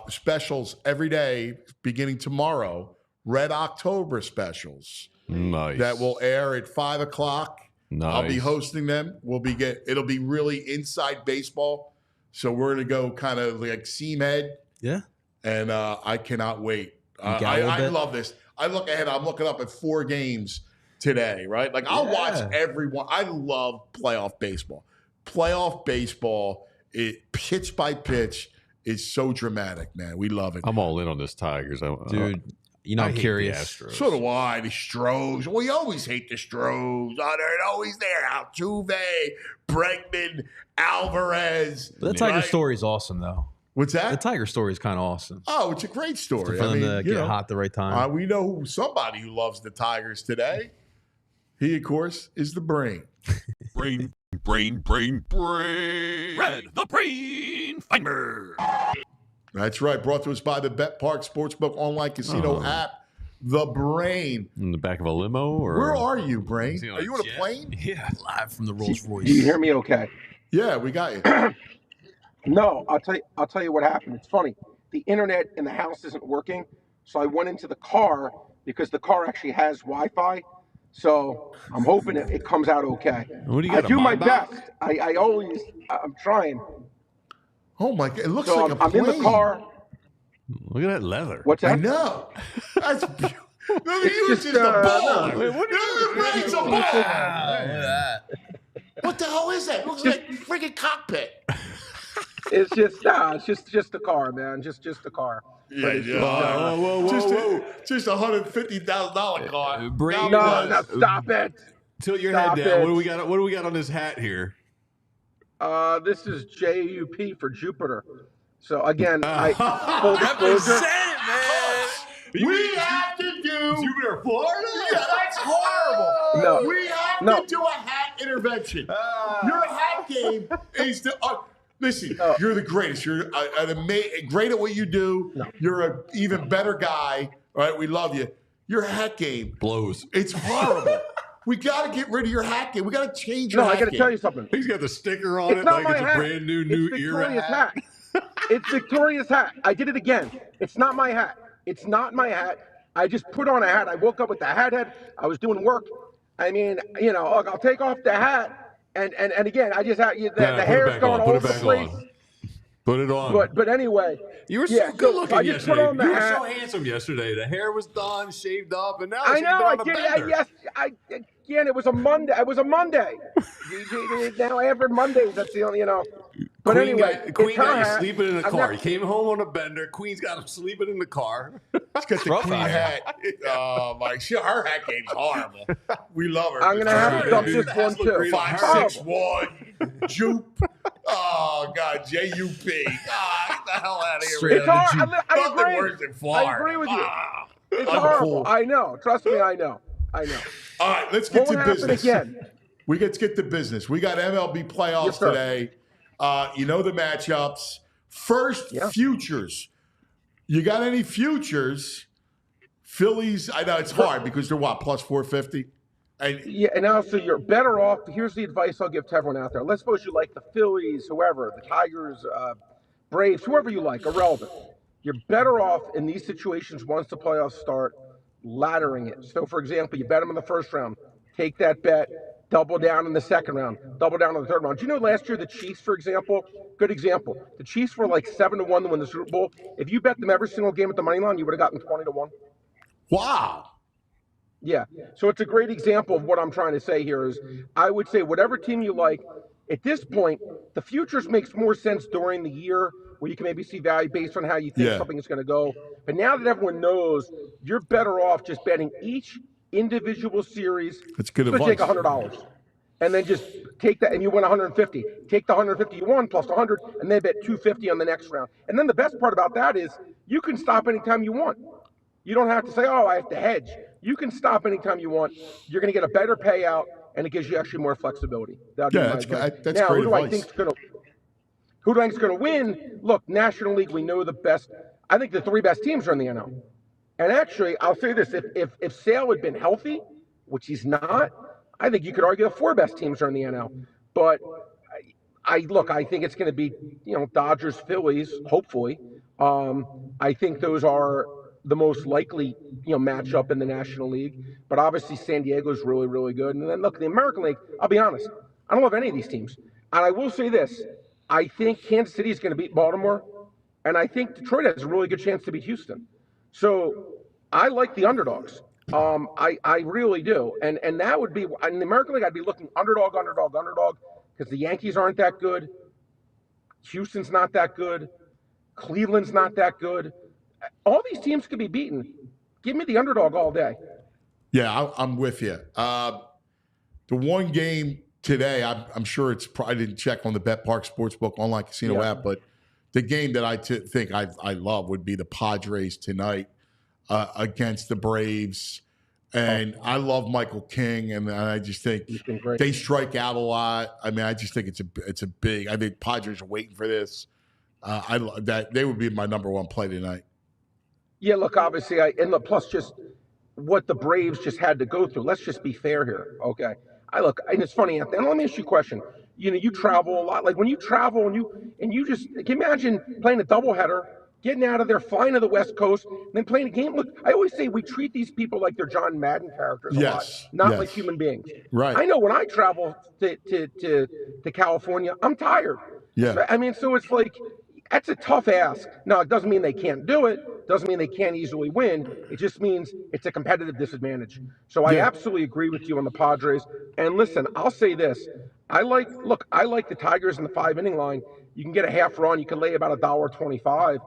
specials every day beginning tomorrow. Red October specials. Nice. That will air at 5 o'clock. Nice. I'll be hosting them. It'll be really inside baseball. So we're going to go kind of like seam head. Yeah. And I cannot wait. I love this. I look ahead. I'm looking up at 4 games today, right? Like I'll watch everyone. I love playoff baseball. Playoff baseball, pitch by pitch, is so dramatic, man. We love it. I'm all in on this Tigers. Dude, I'm curious. So do I. The Stros. We always hate the Stros. Oh, they're always there. Altuve, Bregman, Alvarez. But the Tiger story is awesome, though. What's that? The Tiger story is kind of awesome. Oh, it's a great story. For them to get hot at the right time. We know somebody who loves the Tigers today. He, of course, is the brain. Brain. Red, the brain finder. That's right. Brought to us by the Bet Park Sportsbook online casino app, The Brain. In the back of a limo? Or where are you, Brain? Are you on a plane? Yeah, live from the Rolls Royce. Do you hear me okay? Yeah, we got you. No, I'll tell you what happened. It's funny. The internet in the house isn't working, so I went into the car because the car actually has Wi-Fi. So I'm hoping it comes out okay. What do you got? I do my best. I'm trying. Oh my God! It looks so like a plane. I'm in the car. Look at that leather. What's that? I know. That's beautiful. It's just a ball. It's a ball. What the hell is that? It looks like a freaking cockpit. It's just a car, man. Just a car. Yeah. Just $150,000 car. No, stop it. Tilt your head down. What do we got on this hat here? This is JUP for Jupiter. So again, full disclosure. We have to do Jupiter, Florida? Yeah, that's horrible. No. We have to do a hat intervention. Your hat game is the listen, you're the greatest. You're great at what you do. No. You're an even better guy. All right, we love you. Your hat game blows. It's horrible. We got to get rid of your hat game. We got to change your hat game. I got to tell you something. He's got the sticker on it's not like my it's hat. A brand new era hat. It's Victoria's hat. I did it again. It's not my hat. It's not my hat. I just put on a hat. I woke up with the hat head. I was doing work. I mean, look, I'll take off the hat. And again, I just have the hair's going all over the place. Put it on. But anyway, you were so good looking yesterday. You were so handsome yesterday. The hair was done, shaved up, and now I know. Again, it was a Monday. It was a Monday. Now every Mondays, that's the only, But Queen got you sleeping in the car. He came home on a bender. Queen's got him sleeping in the car. She's got the Queen hat. Her hat game's horrible. We love her. I'm going to have to dump this one, too. 5'6", Jupe. Oh, God, JUP. Get the hell out of here. It's hard. I worse than Florida. I agree with you. It's horrible. I know. Trust me, I know. All right, let's get to business. Let's get to business. We got MLB playoffs today. You know the matchups. First, futures. You got any futures? Phillies, I know it's hard because they're plus 450? And also you're better off. Here's the advice I'll give to everyone out there. Let's suppose you like the Phillies, whoever, the Tigers, Braves, whoever you like, irrelevant. You're better off in these situations once the playoffs start, laddering it. So, for example, you bet them in the first round. Take that bet, double down in the second round, double down in the third round. Do you know last year the Chiefs, for example, good example. The Chiefs were like 7-1 to win the Super Bowl. If you bet them every single game at the money line, you would have gotten 20-1. Wow. Yeah. So it's a great example of what I'm trying to say here is I would say whatever team you like, at this point, the futures makes more sense during the year where you can maybe see value based on how you think something is going to go. But now that everyone knows, you're better off just betting each individual series. That's good advice. Take $100. and then just take that, and you win 150. Take the 150 you won plus 100, and then bet 250 on the next round. And then the best part about that is you can stop anytime you want. You don't have to say, oh, I have to hedge. You can stop anytime you want. You're going to get a better payout, and it gives you actually more flexibility. That's now, great who do I advice. who do I think is going to win? Look, National League, we know the best. I think the 3 best teams are in the NL. And actually, I'll say this: if Sale had been healthy, which he's not, I think you could argue the 4 best teams are in the NL. But I think it's going to be, Dodgers, Phillies, hopefully. I think those are the most likely, matchup in the National League. But obviously, San Diego's really, really good. And then look, the American League, I'll be honest, I don't love any of these teams. And I will say this: I think Kansas City is going to beat Baltimore, and I think Detroit has a really good chance to beat Houston. So I like the underdogs. I really do. And that would be, in the American League, I'd be looking underdog, because the Yankees aren't that good. Houston's not that good. Cleveland's not that good. All these teams could be beaten. Give me the underdog all day. Yeah, I'm with you. The one game today, I'm sure I didn't check on the Bet Park Sportsbook online casino app, but the game that I think I love would be the Padres tonight against the Braves. And I love Michael King, and I just think they strike out a lot. I mean, I just think it's a big. I think Padres are waiting for this. That they would be my number 1 play tonight. Yeah, look, obviously, plus just what the Braves just had to go through. Let's just be fair here, okay? And it's funny, Anthony. Let me ask you a question. You travel a lot. Like when you travel and you just can you imagine playing a doubleheader, getting out of there, flying to the West Coast, and then playing a game. Look, I always say we treat these people like they're John Madden characters a lot, not like human beings. Right. I know when I travel to California, I'm tired. Yeah. So it's like, that's a tough ask. Now, it doesn't mean they can't do it. Doesn't mean they can't easily win. It just means it's a competitive disadvantage. So I absolutely agree with you on the Padres. And listen, I'll say this. I like the Tigers in the 5-inning line. You can get a half run. You can lay about $1.25.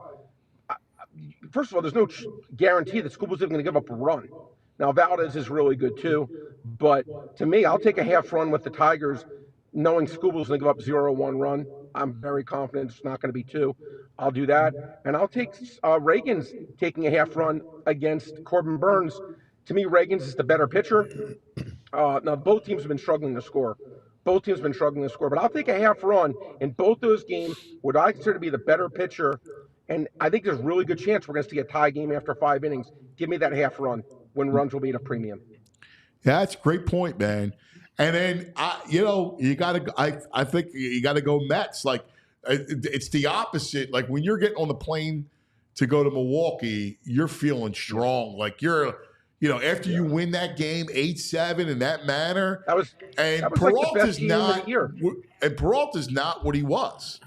First of all, there's no guarantee that Scooble's even going to give up a run. Now, Valdez is really good too. But to me, I'll take a half run with the Tigers, knowing Scooble's going to give up 0-1 run. I'm very confident it's not going to be 2. I'll do that. And I'll take Reagan's taking a half run against Corbin Burns. To me, Reagan's is the better pitcher. Now, both teams have been struggling to score. But I'll take a half run in both those games, what I consider to be the better pitcher. And I think there's a really good chance we're going to see a tie game after 5 innings. Give me that half run when runs will be at a premium. Yeah, that's a great point, man. And then, you got to. I think you got to go Mets. Like, it's the opposite. Like when you're getting on the plane to go to Milwaukee, you're feeling strong. Like after you win that game 8-7 in that manner. Peralta's not. And Peralta's not what he was.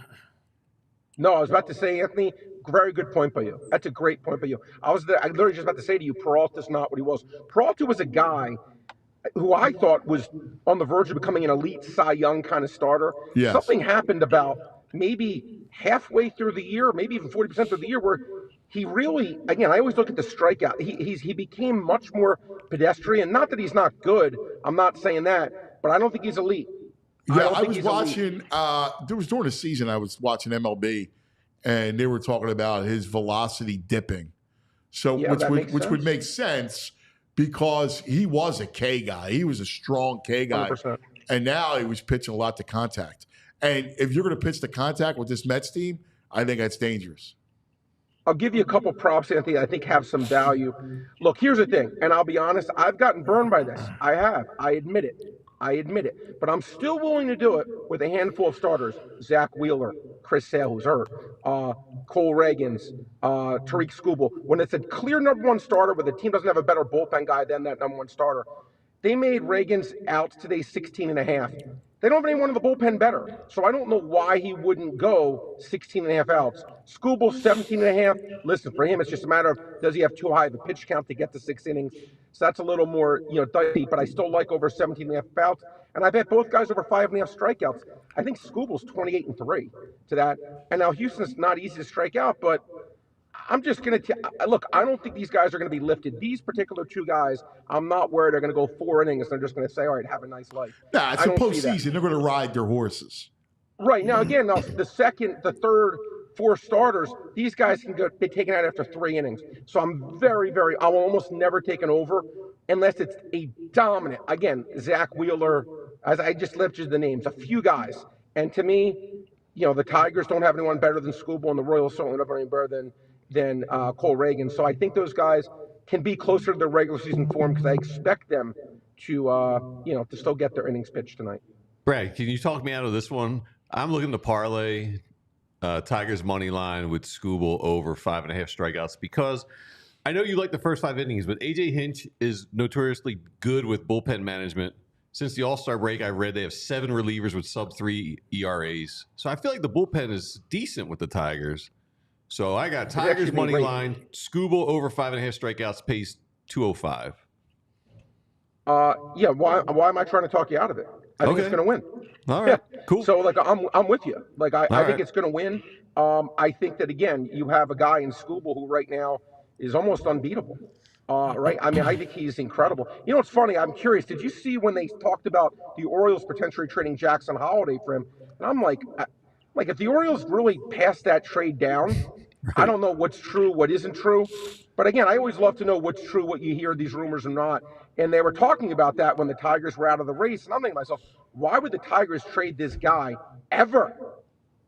No, I was about to say, Anthony. Very good point by you. That's a great point by you. I literally just about to say to you, Peralta's not what he was. Peralta was a guy who I thought was on the verge of becoming an elite Cy Young kind of starter. Yes. Something happened about maybe halfway through the year, maybe even 40% of the year, where he really, again, I always look at the strikeout. He became much more pedestrian. Not that he's not good. I'm not saying that, but I don't think he's elite. Yeah, I was watching, there was during the season, I was watching MLB, and they were talking about his velocity dipping. So, which would make sense. Because he was a K guy. He was a strong K guy. 100%. And now he was pitching a lot to contact. And if you're going to pitch to contact with this Mets team, I think that's dangerous. I'll give you a couple props, Anthony, I think have some value. Look, here's the thing, and I'll be honest, I've gotten burned by this. I have. I admit it. But I'm still willing to do it with a handful of starters. Zach Wheeler, Chris Sale, who's hurt, Cole Reagans, Tariq Skubal. When it's a clear number 1 starter, where the team doesn't have a better bullpen guy than that number 1 starter, they made Reagans outs today 16.5. They don't have anyone in the bullpen better. So I don't know why he wouldn't go 16.5 outs. Skubal, 17.5. Listen, for him, it's just a matter of, does he have too high of a pitch count to get to 6 innings? So that's a little more, dicey, but I still like over 17.5 outs. And I bet both guys over 5.5 strikeouts. I think Skubal's 28-3 to that. And now Houston's not easy to strike out, but I'm just going to look. I don't think these guys are going to be lifted. These particular two guys, I'm not worried they're going to go 4 innings and they're just going to say, "All right, have a nice life." Nah, it's I a don't see that. postseason. They're going to ride their horses. Right now, again, the second, the third, 4 starters, these guys can be taken out after 3 innings. So I'm very, very. I will almost never take an over unless it's a dominant. Again, Zach Wheeler, as I just listed the names, a few guys, and to me, the Tigers don't have anyone better than Skubal, and the Royals certainly don't have anyone better than Cole Reagan. So I think those guys can be closer to their regular season form because I expect them to, to still get their innings pitched tonight. Brad, can you talk me out of this one? I'm looking to parlay Tigers money line with Skubal over 5.5 strikeouts because I know you like the first 5 innings, but AJ Hinch is notoriously good with bullpen management. Since the All-Star break, I read they have 7 relievers with sub-3 ERAs. So I feel like the bullpen is decent with the Tigers. So I got Tigers money line, Skubal over 5.5 strikeouts, pays 205. Yeah. Why am I trying to talk you out of it? I think it's going to win. All right. Yeah. Cool. So I'm with you. I think it's going to win. I think that again, you have a guy in Skubal who right now is almost unbeatable. Right? I mean, I think he's incredible. It's funny. I'm curious. Did you see when they talked about the Orioles potentially trading Jackson Holliday for him? And I'm like, if the Orioles really pass that trade down, I don't know what's true, what isn't true. But again, I always love to know what's true, what you hear, these rumors or not. And they were talking about that when the Tigers were out of the race. And I'm thinking to myself, why would the Tigers trade this guy ever?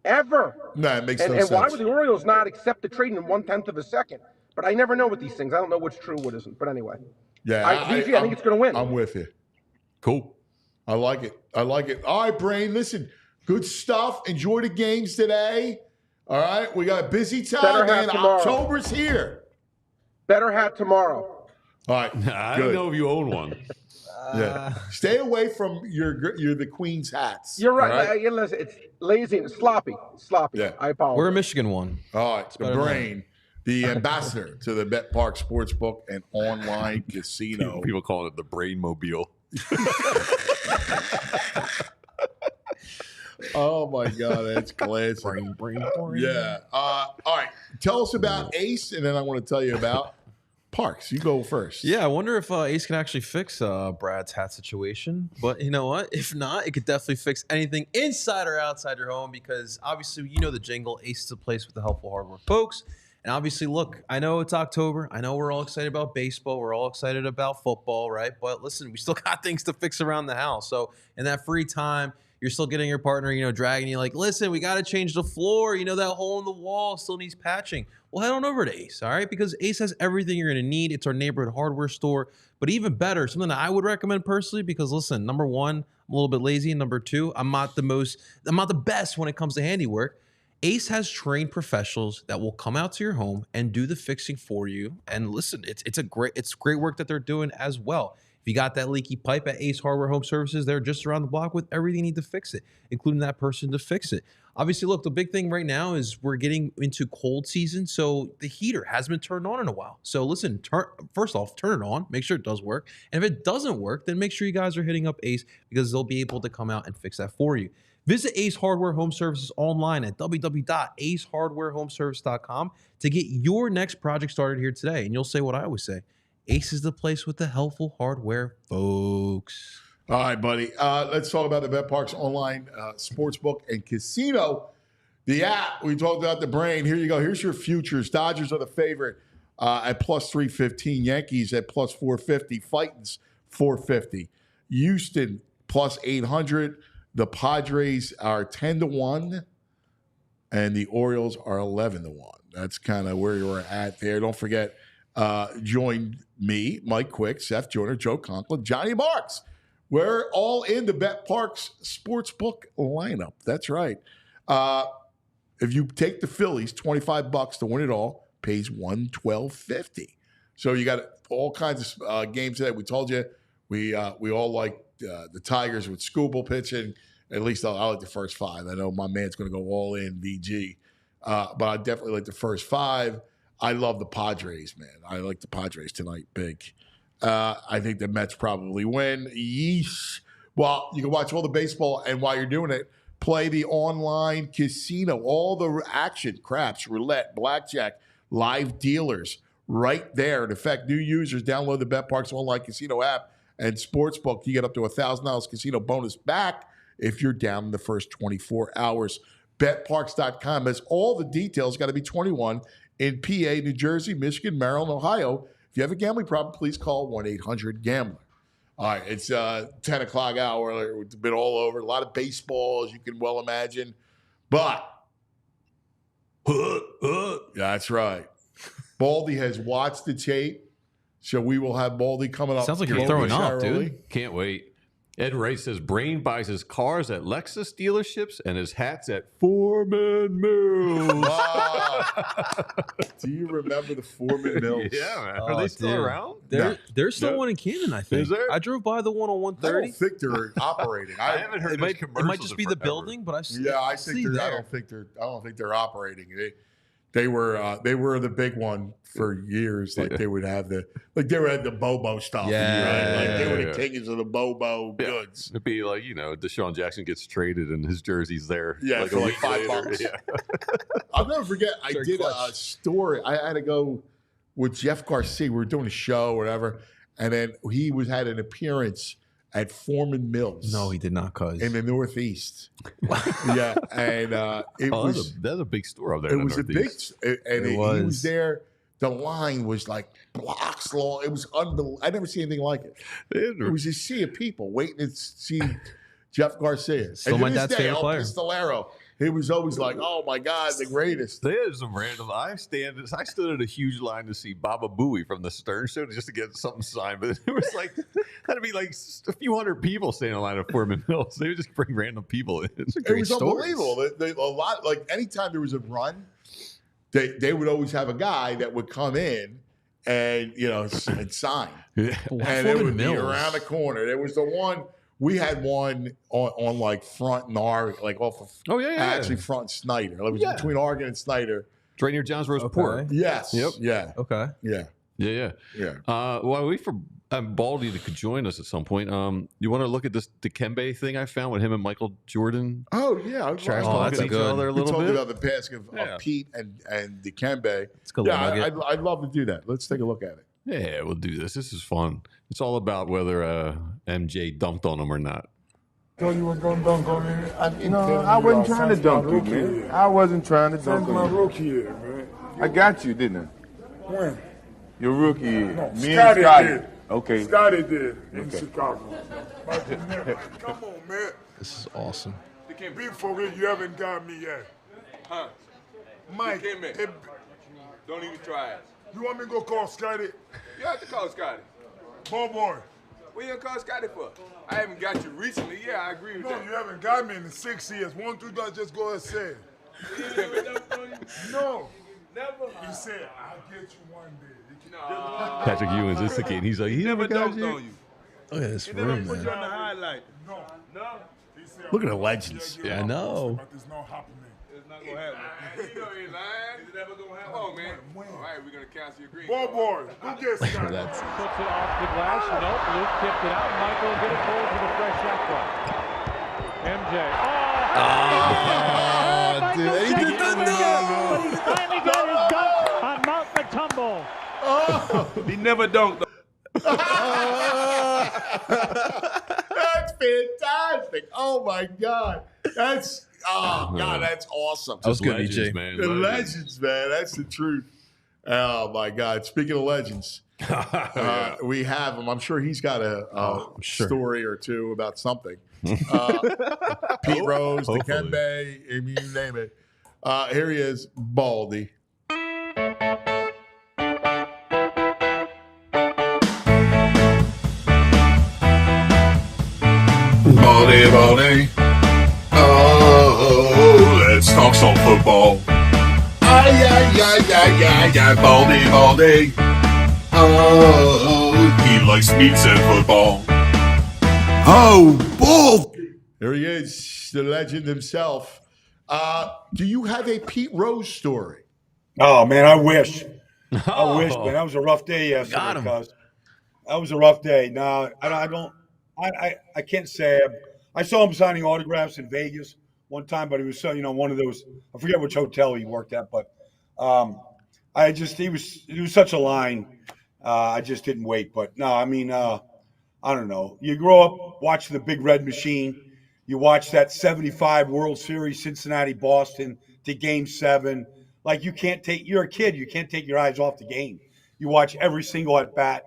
No, it makes no sense. And why would the Orioles not accept the trade in 1/10 of a second? But I never know with these things. I don't know what's true, what isn't. But anyway. Yeah, I think it's going to win. I'm with you. Cool. I like it. All right, Brain, listen, good stuff. Enjoy the games today. All right, we got a busy time, and October's here. Better hat tomorrow. All right, I don't know if you own one. Yeah, stay away from you're the Queen's hats. You're right. Listen, it's lazy and sloppy. Yeah. I apologize. We're a Michigan one. All right, the Brain, the ambassador to the Bet Park Sportsbook and online casino. People calling it the Brain Mobile. Oh my God, that's classic. Brain. Yeah. All right, tell us about Ace, and then I want to tell you about Parks. You go first. Yeah, I wonder if Ace can actually fix Brad's hat situation. But you know what? If not, it could definitely fix anything inside or outside your home because obviously, the jingle, Ace is a place with the helpful hardware folks. And obviously, look, I know it's October. I know we're all excited about baseball. We're all excited about football, right? But listen, we still got things to fix around the house. So in that free time, you're still getting your partner, dragging you like, listen, we got to change the floor. That hole in the wall still needs patching. Well, head on over to Ace, all right? Because Ace has everything you're going to need. It's our neighborhood hardware store. But even better, something that I would recommend personally, because listen, number one, I'm a little bit lazy. And number two, I'm not the best when it comes to handiwork. Ace has trained professionals that will come out to your home and do the fixing for you. And listen, it's great work that they're doing as well. If you got that leaky pipe at Ace Hardware Home Services, they're just around the block with everything you need to fix it, including that person to fix it. Obviously, look, the big thing right now is we're getting into cold season, so the heater hasn't been turned on in a while. So listen, first off, turn it on, make sure it does work. And if it doesn't work, then make sure you guys are hitting up Ace because they'll be able to come out and fix that for you. Visit Ace Hardware Home Services online at www.acehardwarehomeservice.com to get your next project started here today. And you'll say what I always say. Ace is the place with the helpful hardware, folks. All right, buddy. Let's talk about the Bet Parks online sportsbook and casino. The app, we talked about the Brain. Here you go. Here's your futures. Dodgers are the favorite at plus 315. Yankees at plus 450. Titans 450. Houston plus 800. The Padres are 10-1. And the Orioles are 11-1. That's kind of where you're at there. Don't forget, join me, Mike Quick, Seth Joyner, Joe Conklin, Johnny Marks. We're all in the Bet Parks Sportsbook lineup. That's right. If you take the Phillies, $25 to win it all, pays $112.50. So you got all kinds of games that we told you. We all like the Tigers with Skubal pitching. At least I like the first 5. I know my man's going to go all in VG, but I definitely like the first 5. I love the Padres, man. I like the Padres tonight, big. I think the Mets probably win. Yeesh. Well, you can watch all the baseball, and while you're doing it, play the online casino. All the action, craps, roulette, blackjack, live dealers right there. In fact, new users download the BetParks online casino app and sportsbook. You get up to $1,000 casino bonus back if you're down in the first 24 hours. BetParks.com has all the details. Got to be 21 in PA, New Jersey, Michigan, Maryland, Ohio. If you have a gambling problem, please call 1-800-GAMBLER. All right, it's 10 o'clock hour. It's been all over. A lot of baseball, as you can well imagine. But, that's right. Baldy has watched the tape, so we will have Baldy coming up. Sounds like you're throwing up, dude. Can't wait. Ed Ray says Brain buys his cars at Lexus dealerships and his hats at Foreman Mills. Do you remember the Foreman Mills? Yeah, man. Are they still around? There's still one in Canton, I think. Is there? I drove by the one on 130. I don't think they're operating. I haven't heard it might just be the building, but I've seen. Yeah, I don't think they're operating. They were the big one for years. Like they would have they would have the Bobo stuff. Yeah, right? They were the kings of the Bobo goods. It'd be like, Deshaun Jackson gets traded and his jersey's there. Yeah, like for like $5. Yeah. I'll never forget. I did a story. I had to go with Jeff Garcia. We were doing a show, or whatever, and then he had an appearance at Foreman Mills. No, he did not, cuz. In the Northeast. Yeah, and it was... That's a big store up there. It was a big... And he was there. The line was like blocks long. It was unbelievable. I never seen anything like it. It was a sea of people waiting to see Jeff Garcia. Still my dad's favorite player. Pistolero. He was always like, "Oh my God, the greatest." There's some random. I stood in a huge line to see Baba Booey from the Stern Show just to get something signed, but it was like had to be like a few hundred people standing in line at Foreman Mills. They would just bring random people in. It was unbelievable. A lot, like anytime there was a run, they would always have a guy that would come in and and sign, and it would be around the corner. There was the one. We had one on like front and Oregon, like off of actually front Snyder. It was between Oregon and Snyder. It's right near John's Roast Port. Yes. Yep. Yeah. Okay. Yeah. Yeah. Well, wait for Baldy to join us at some point. You want to look at this Dikembe thing I found with him and Michael Jordan? Oh yeah, trash talking each other a little bit. We talked about the passing of Pete and Dikembe. It's good. Yeah, I'd love to do that. Let's take a look at it. Yeah, we'll do this. This is fun. It's all about whether MJ dunked on him or not. Told you was gonna dunk on me. I wasn't trying to dunk you, man. I wasn't trying to dunk Since my on you. rookie year, man. I got you, didn't I? When? Your rookie year. No, Me Scotty and Scotty. did. Okay. Scotty did in Chicago. Come on, man. This is awesome. Before you haven't got me yet. Huh? Mike, Don't even try it. you want me to go call Scotty? You have to call Scotty. Boy. What you gonna call Scotty for? I haven't got you recently. Yeah, I agree with No, that. you haven't got me in the 6 years. 1, 2, 3, just go ahead and say it. No. Never. You said, I'll get you one day. No. Patrick Ewing's instigating. He's like, he never got you. on you. Look at this He room, never put man. you on the highlight. No. No. He said, Look at the legends. Yeah, I know. But it's not happening. It's not gonna happen. You know he lying. It's never gonna happen. Oh man. All right, we're gonna cancel your green. Boy, go get Scotty. That's Puts it off the glass. Nope, Luke tipped it out. Michael get it forward for the fresh shot clock. MJ. Oh, dude. He did the but he finally got his dunk on Mount Mutombo. He never dunked. That's fantastic. Oh my God. That's that's awesome. That was good, Legends, EJ. man. The legends, man. That's the truth. Oh my God. Speaking of legends, we have him. I'm sure he's got a story or two about something. Pete Rose, Dikembe, you name it. Here he is, Baldy. Baldy. Oh, let's talk some football. Baldy. Oh, he likes meats and football. Oh, bull. Here he is, the legend himself. Do you have a Pete Rose story? Oh, man, I wish. I wish, man. That was a rough day yesterday. Got him. Cuz. That was a rough day. No, I don't. I can't say. I saw him signing autographs in Vegas one time, but he was one of those. I forget which hotel he worked at, but I he was such a line. I just didn't wait. But no, I mean, I don't know. You grow up watching the Big Red Machine. You watch that 75 World Series Cincinnati-Boston to Game 7. Like you're a kid. You can't take your eyes off the game. You watch every single at bat.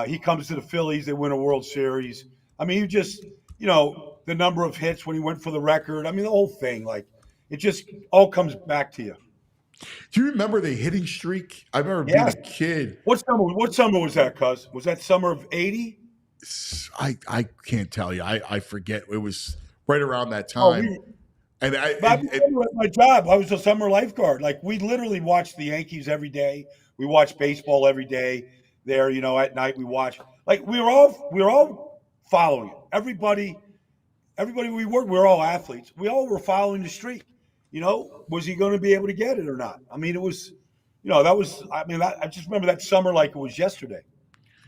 He comes to the Phillies. They win a World Series. I mean, the number of hits when he went for the record. I mean, the whole thing. Like, it just all comes back to you. Do you remember the hitting streak? I remember being a kid. What summer was that, cuz? Was that summer of 80? I can't tell you. I forget. It was right around that time. I remember at my job, I was a summer lifeguard. Like, we literally watched the Yankees every day. We watched baseball every day. There, at night we watched. Like, we were all following it. Everybody we worked, we were all athletes. We all were following the streak. Was he going to be able to get it or not? I mean, it was, I just remember that summer like it was yesterday.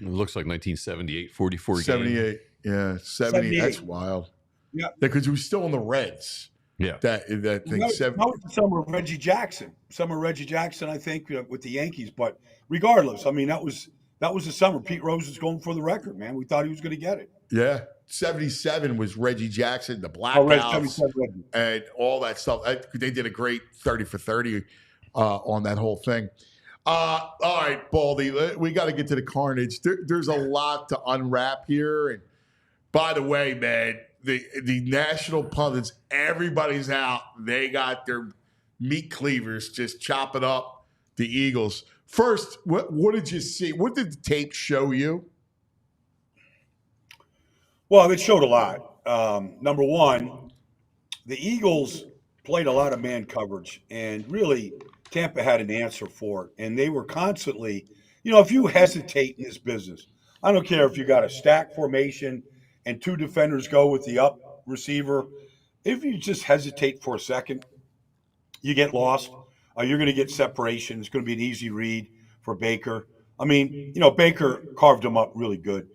It looks like 1978, 44 games. 78. Yeah, 78. That's wild. Yeah. Because he was still in the Reds. Yeah. That thing. That was the summer of Reggie Jackson. I think, with the Yankees. But regardless, I mean, that was the summer. Pete Rose was going for the record, man. We thought he was going to get it. Yeah. 77 was Reggie Jackson, the blackouts, and all that stuff. They did a great 30 for 30 on that whole thing. All right, Baldy, we got to get to the carnage. There's a lot to unwrap here. And by the way, man, the national pundits, everybody's out. They got their meat cleavers just chopping up the Eagles. First, what did you see? What did the tape show you? Well, it showed a lot. Number one, the Eagles played a lot of man coverage, and really Tampa had an answer for it. And they were constantly, if you hesitate in this business, I don't care if you got a stack formation and two defenders go with the up receiver. If you just hesitate for a second, you get lost. You're going to get separation. It's going to be an easy read for Baker. I mean, Baker carved them up really good.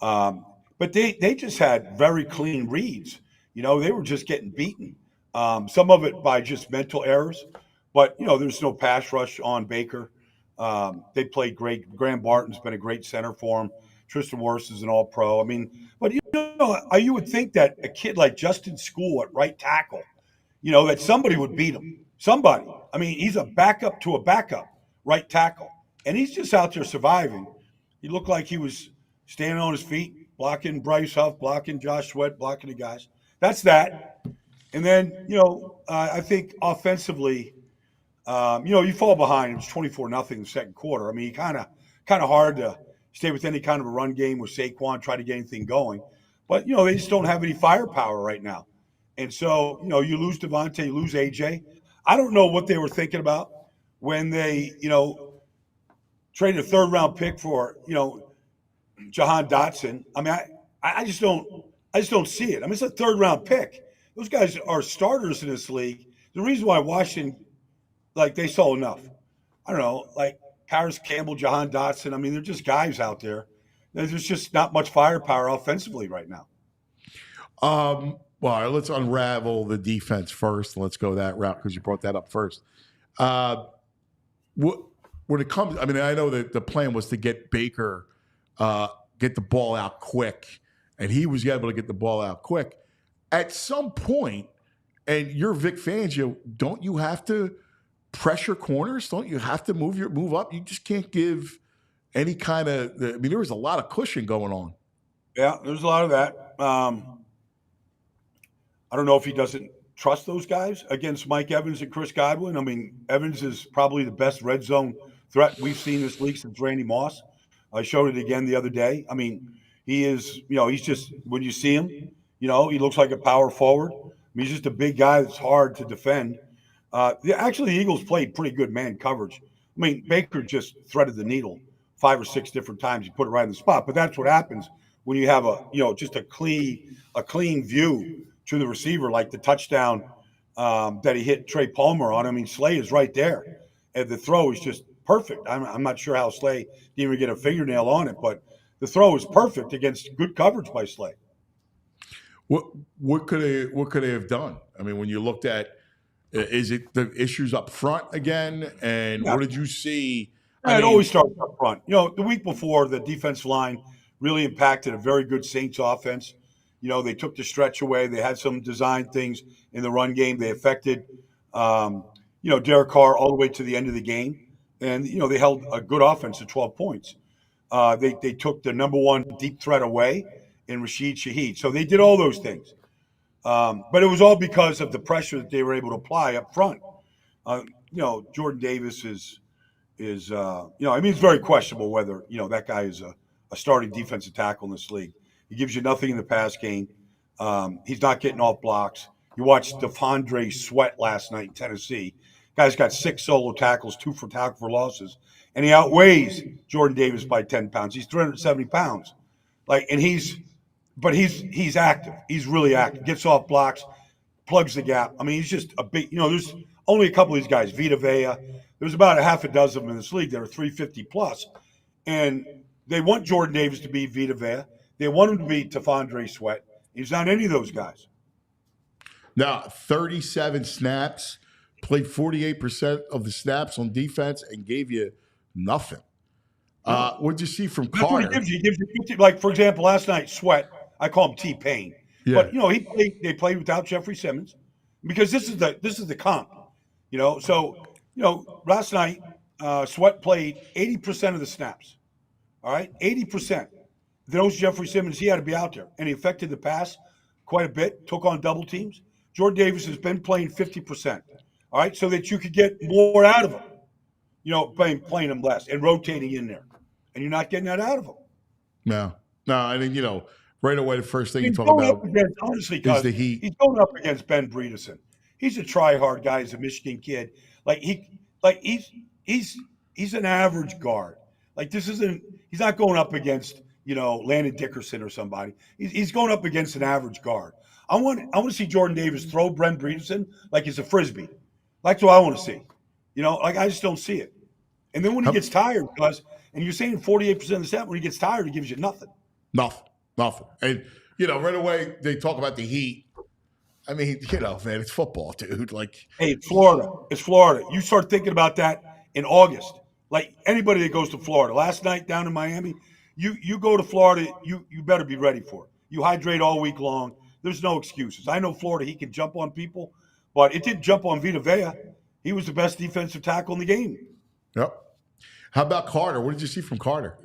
But they just had very clean reads. They were just getting beaten. Some of it by just mental errors. But, there's no pass rush on Baker. They played great. Graham Barton's been a great center for him. Tristan Wirfs is an all-pro. I mean, but, you would think that a kid like Justin School at right tackle, that somebody would beat him. Somebody. I mean, he's a backup to a backup right tackle. And he's just out there surviving. He looked like he was standing on his feet, blocking Bryce Huff, blocking Josh Sweat, blocking the guys. That's that. And then, I think offensively, you fall behind. It was 24-0 in the second quarter. I mean, kind of hard to stay with any kind of a run game with Saquon, try to get anything going. But, they just don't have any firepower right now. And so, you lose Devontae, you lose AJ. I don't know what they were thinking about when they, traded a third-round pick for, Jahan Dotson. I mean, I just don't see it. I mean, it's a third-round pick. Those guys are starters in this league. The reason why Washington, they saw enough. I don't know, Paris Campbell, Jahan Dotson. I mean, they're just guys out there. There's just not much firepower offensively right now. Well, let's unravel the defense first. Let's go that route because you brought that up first. When it comes, I mean, I know that the plan was to get Baker, get the ball out quick, and he was able to get the ball out quick. At some point, and you're Vic Fangio, don't you have to pressure corners? Don't you have to move up? You just can't give any kind of. I mean, there was a lot of cushion going on. Yeah, there's a lot of that. I don't know if he doesn't trust those guys against Mike Evans and Chris Godwin. I mean, Evans is probably the best red zone threat we've seen in this league since Randy Moss. I showed it again the other day. I mean, he is, he's just, when you see him, he looks like a power forward. I mean, he's just a big guy that's hard to defend. Actually, the Eagles played pretty good man coverage. I mean, Baker just threaded the needle 5 or 6 different times. He put it right in the spot. But that's what happens when you have just a clean view to the receiver, like the touchdown that he hit Trey Palmer on. I mean, Slay is right there. And the throw is just perfect. I'm not sure how Slay didn't even get a fingernail on it, but the throw is perfect against good coverage by Slay. What could they have done? I mean, when you looked at Is it the issues up front again? And what did you see? It always starts up front. The week before, the defensive line really impacted a very good Saints offense. They took the stretch away. They had some design things in the run game. They affected, Derek Carr all the way to the end of the game. And, they held a good offense to 12 points. They took the number one deep threat away in Rashid Shaheed. So they did all those things. But it was all because of the pressure that they were able to apply up front. Jordan Davis is it's very questionable whether, that guy is a starting defensive tackle in this league. He gives you nothing in the pass game. He's not getting off blocks. You watched De'Vondre Sweat last night in Tennessee. Guy's got 6 solo tackles, 2 for tackle for losses, and he outweighs Jordan Davis by 10 pounds. He's 370 pounds. He's active. He's really active. Gets off blocks, plugs the gap. I mean, he's just a big, there's only a couple of these guys, Vita Vea. There's about a half a dozen of them in this league that are 350 plus. And they want Jordan Davis to be Vita Vea. They want him to be De'Vondre Sweat. He's not any of those guys. Now, 37 snaps, played 48% of the snaps on defense and gave you nothing. What did you see from Carter? That's what he gives you 50. Like, for example, last night, Sweat, I call him T-Pain. Yeah. But, they played without Jeffrey Simmons because this is the comp. Last night, Sweat played 80% of the snaps. All right, 80%. Those Jeffrey Simmons, he had to be out there, and he affected the pass quite a bit, took on double teams. Jordan Davis has been playing 50%, all right, so that you could get more out of him, playing him less and rotating in there, and you're not getting that out of him. No, I think, right away the first thing you talk about is the heat. He's going up against Ben Bredeson. He's a try-hard guy. He's a Michigan kid. He's an average guard. He's not going up against, Landon Dickerson or somebody. He's going up against an average guard. I want to see Jordan Davis throw Brent Bredeson like he's a Frisbee. That's what I want to see. I just don't see it. And then when he gets tired, and you're saying 48% of the snap, when he gets tired, he gives you nothing. Nothing. And, right away they talk about the heat. I mean, man, it's football, dude. Hey, it's Florida. It's Florida. You start thinking about that in August. Like anybody that goes to Florida. Last night down in Miami, you go to Florida, you better be ready for it. You hydrate all week long. There's no excuses. I know Florida, he can jump on people, but it didn't jump on Vita Vea. He was the best defensive tackle in the game. Yep. How about Carter? What did you see from Carter?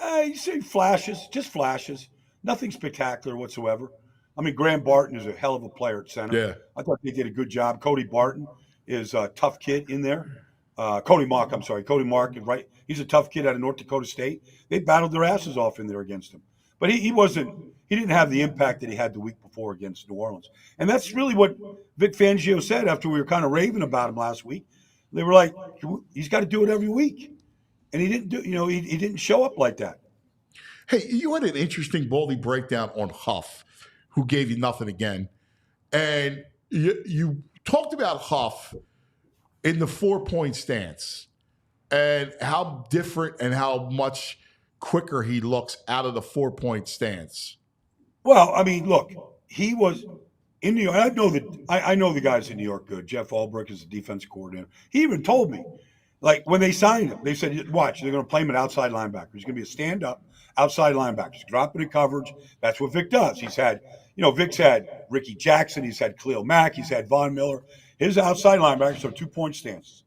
You see flashes, just flashes. Nothing spectacular whatsoever. I mean, Graham Barton is a hell of a player at center. Yeah. I thought they did a good job. Cody Barton is a tough kid in there. Cody Mark, right? He's a tough kid out of North Dakota State. They battled their asses off in there against him. But he didn't have the impact that he had the week before against New Orleans. And that's really what Vic Fangio said after we were kind of raving about him last week. They were like, he's got to do it every week. And he didn't he didn't show up like that. Hey, you had an interesting Baldy breakdown on Huff, who gave you nothing again. And you talked about Huff in the 4-point stance and how different and how much quicker he looks out of the 4-point stance. Well, I mean, look, he was in New York. I know the guys in New York good. Jeff Albrecht is the defense coordinator. He even told me, when they signed him, they said, watch, they're going to play him at outside linebacker. He's going to be a stand-up outside linebacker. He's dropping in coverage. That's what Vic does. He's had, Vic's had Ricky Jackson. He's had Khalil Mack. He's had Von Miller. His outside linebackers are 2-point stances.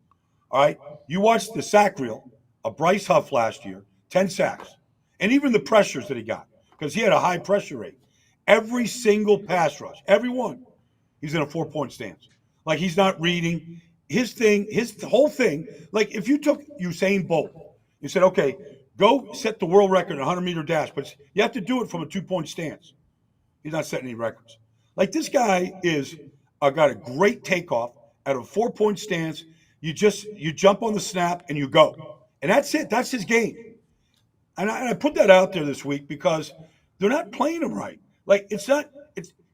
All right? You watched the sack reel of Bryce Huff last year, 10 sacks. And even the pressures that he got, because he had a high pressure rate. Every single pass rush, every one, he's in a 4-point stance. He's not reading. His whole thing, if you took Usain Bolt, you said, okay, go set the world record in a 100-meter dash, but you have to do it from a 2-point stance. He's not setting any records. This guy is got a great takeoff at a 4-point stance. You jump on the snap and you go. And that's it. That's his game. And I put that out there this week because they're not playing him right.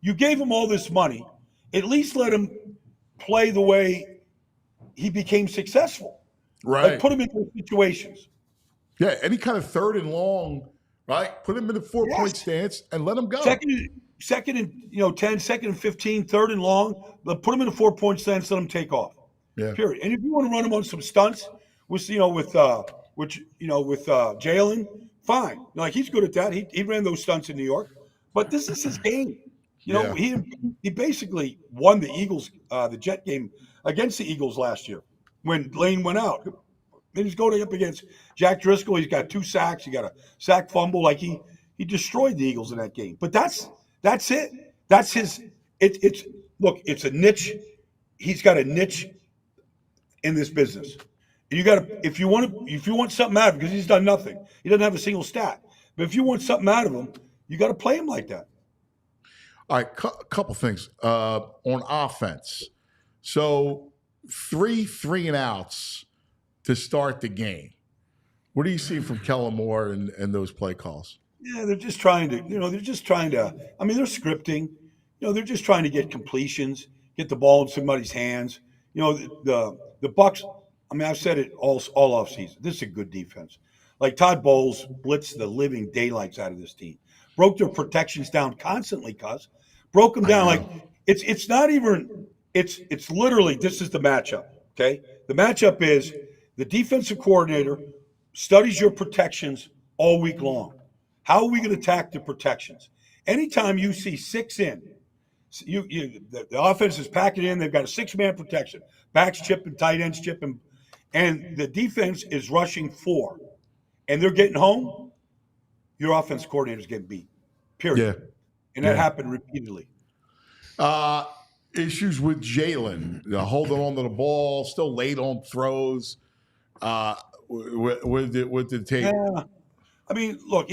You gave him all this money. At least let him play the way he became successful. Right. Put him in those situations. Yeah, any kind of 3rd and long, right? Put him in the 4-point stance and let him go. second and 10, second and 15, third and long, but put them in a 4-point stance, let them take off. Yeah. Period. And if you want to run them on some stunts with Jalen, fine. Like, he's good at that. He ran those stunts in New York, but this is his game. He basically won the Eagles, the Jet game against the Eagles last year when Lane went out. And he's going up against Jack Driscoll. He's got 2 sacks. He got a sack fumble. Like, he destroyed the Eagles in that game. But that's it. That's his. It's a niche. He's got a niche in this business. And you got to, if you want something out of him, because he's done nothing. He doesn't have a single stat. But if you want something out of him, you got to play him like that. All right, a couple things on offense. So 3 and outs to start the game. What do you see from Kellen Moore and those play calls? Yeah, they're just trying to, I mean, they're scripting. They're just trying to get completions, get the ball in somebody's hands. The Bucs, I mean, I've said it all offseason. This is a good defense. Like, Todd Bowles blitzed the living daylights out of this team. Broke their protections down constantly, broke them down. Like, it's not even, it's literally, this is the matchup, okay? The matchup is the defensive coordinator studies your protections all week long. How are we going to attack the protections? Anytime you see 6 in, the offense is packing in, they've got a 6-man protection. Backs chipping, tight ends chipping, and the defense is rushing 4, and they're getting home, your offense coordinator's getting beat, period. Yeah. And that happened repeatedly. Issues with Jalen, holding on to the ball, still late on throws. With the tape. Yeah. I mean, look,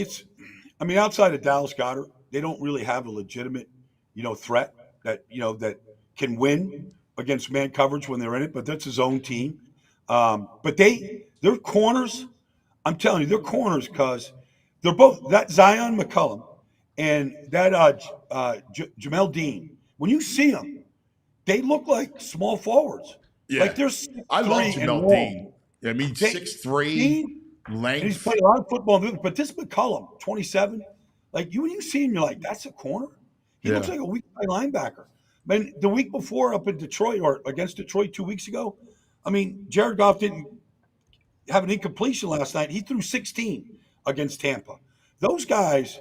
outside of Dallas Goedert, they don't really have a legitimate, threat that can win against man coverage when they're in it. But that's his own team. But their corners, I'm telling you, they're corners because they're both that Zion McCollum and that Jamel Dean. When you see them, they look like small forwards. Yeah, like they're I love Jamel Dean. I mean, 6'3", length. And he's played a lot of football, but this McCollum, 27, like when you see him, you're like, that's a corner. He looks like a weak linebacker. I mean, the week before up in Detroit or against Detroit 2 weeks ago, I mean, Jared Goff didn't have an incompletion last night. He threw 16 against Tampa. Those guys,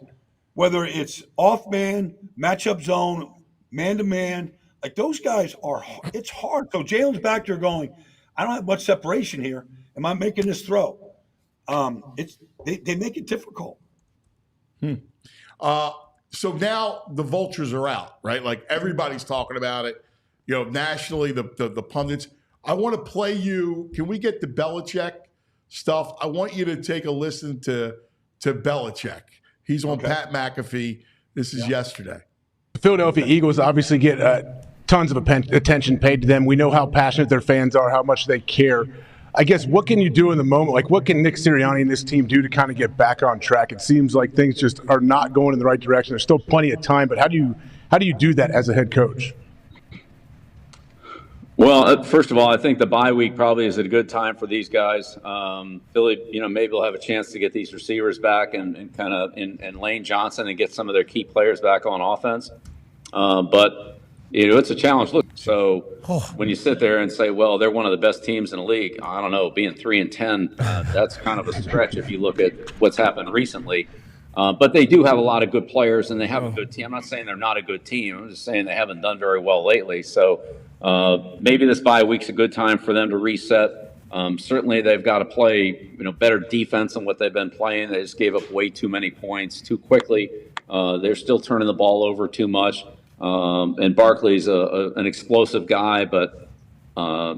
whether it's off man, matchup zone, man to man, like those guys it's hard. So Jalen's back there going, I don't have much separation here. Am I making this throw? They make it difficult. So now the vultures are out, right? Like everybody's talking about it. Nationally, the pundits. I want to play you. Can we get the Belichick stuff? I want you to take a listen to Belichick. He's on Pat McAfee. This is yesterday. The Philadelphia Eagles obviously get tons of attention paid to them. We know how passionate their fans are, how much they care. I guess, what can you do in the moment? Like, what can Nick Sirianni and this team do to kind of get back on track? It seems like things just are not going in the right direction. There's still plenty of time, but how do you do that as a head coach? Well, first of all, I think the bye week probably is a good time for these guys. Philly, maybe they'll have a chance to get these receivers back and kind of and Lane Johnson and get some of their key players back on offense. But it's a challenge. Look, so when you sit there and say, well, they're one of the best teams in the league, I don't know, being 3-10, that's kind of a stretch if you look at what's happened recently. But they do have a lot of good players, and they have a good team. I'm not saying they're not a good team. I'm just saying they haven't done very well lately. So maybe this bye week's a good time for them to reset. Certainly they've got to play better defense than what they've been playing. They just gave up way too many points too quickly. They're still turning the ball over too much. And Barkley's an explosive guy, but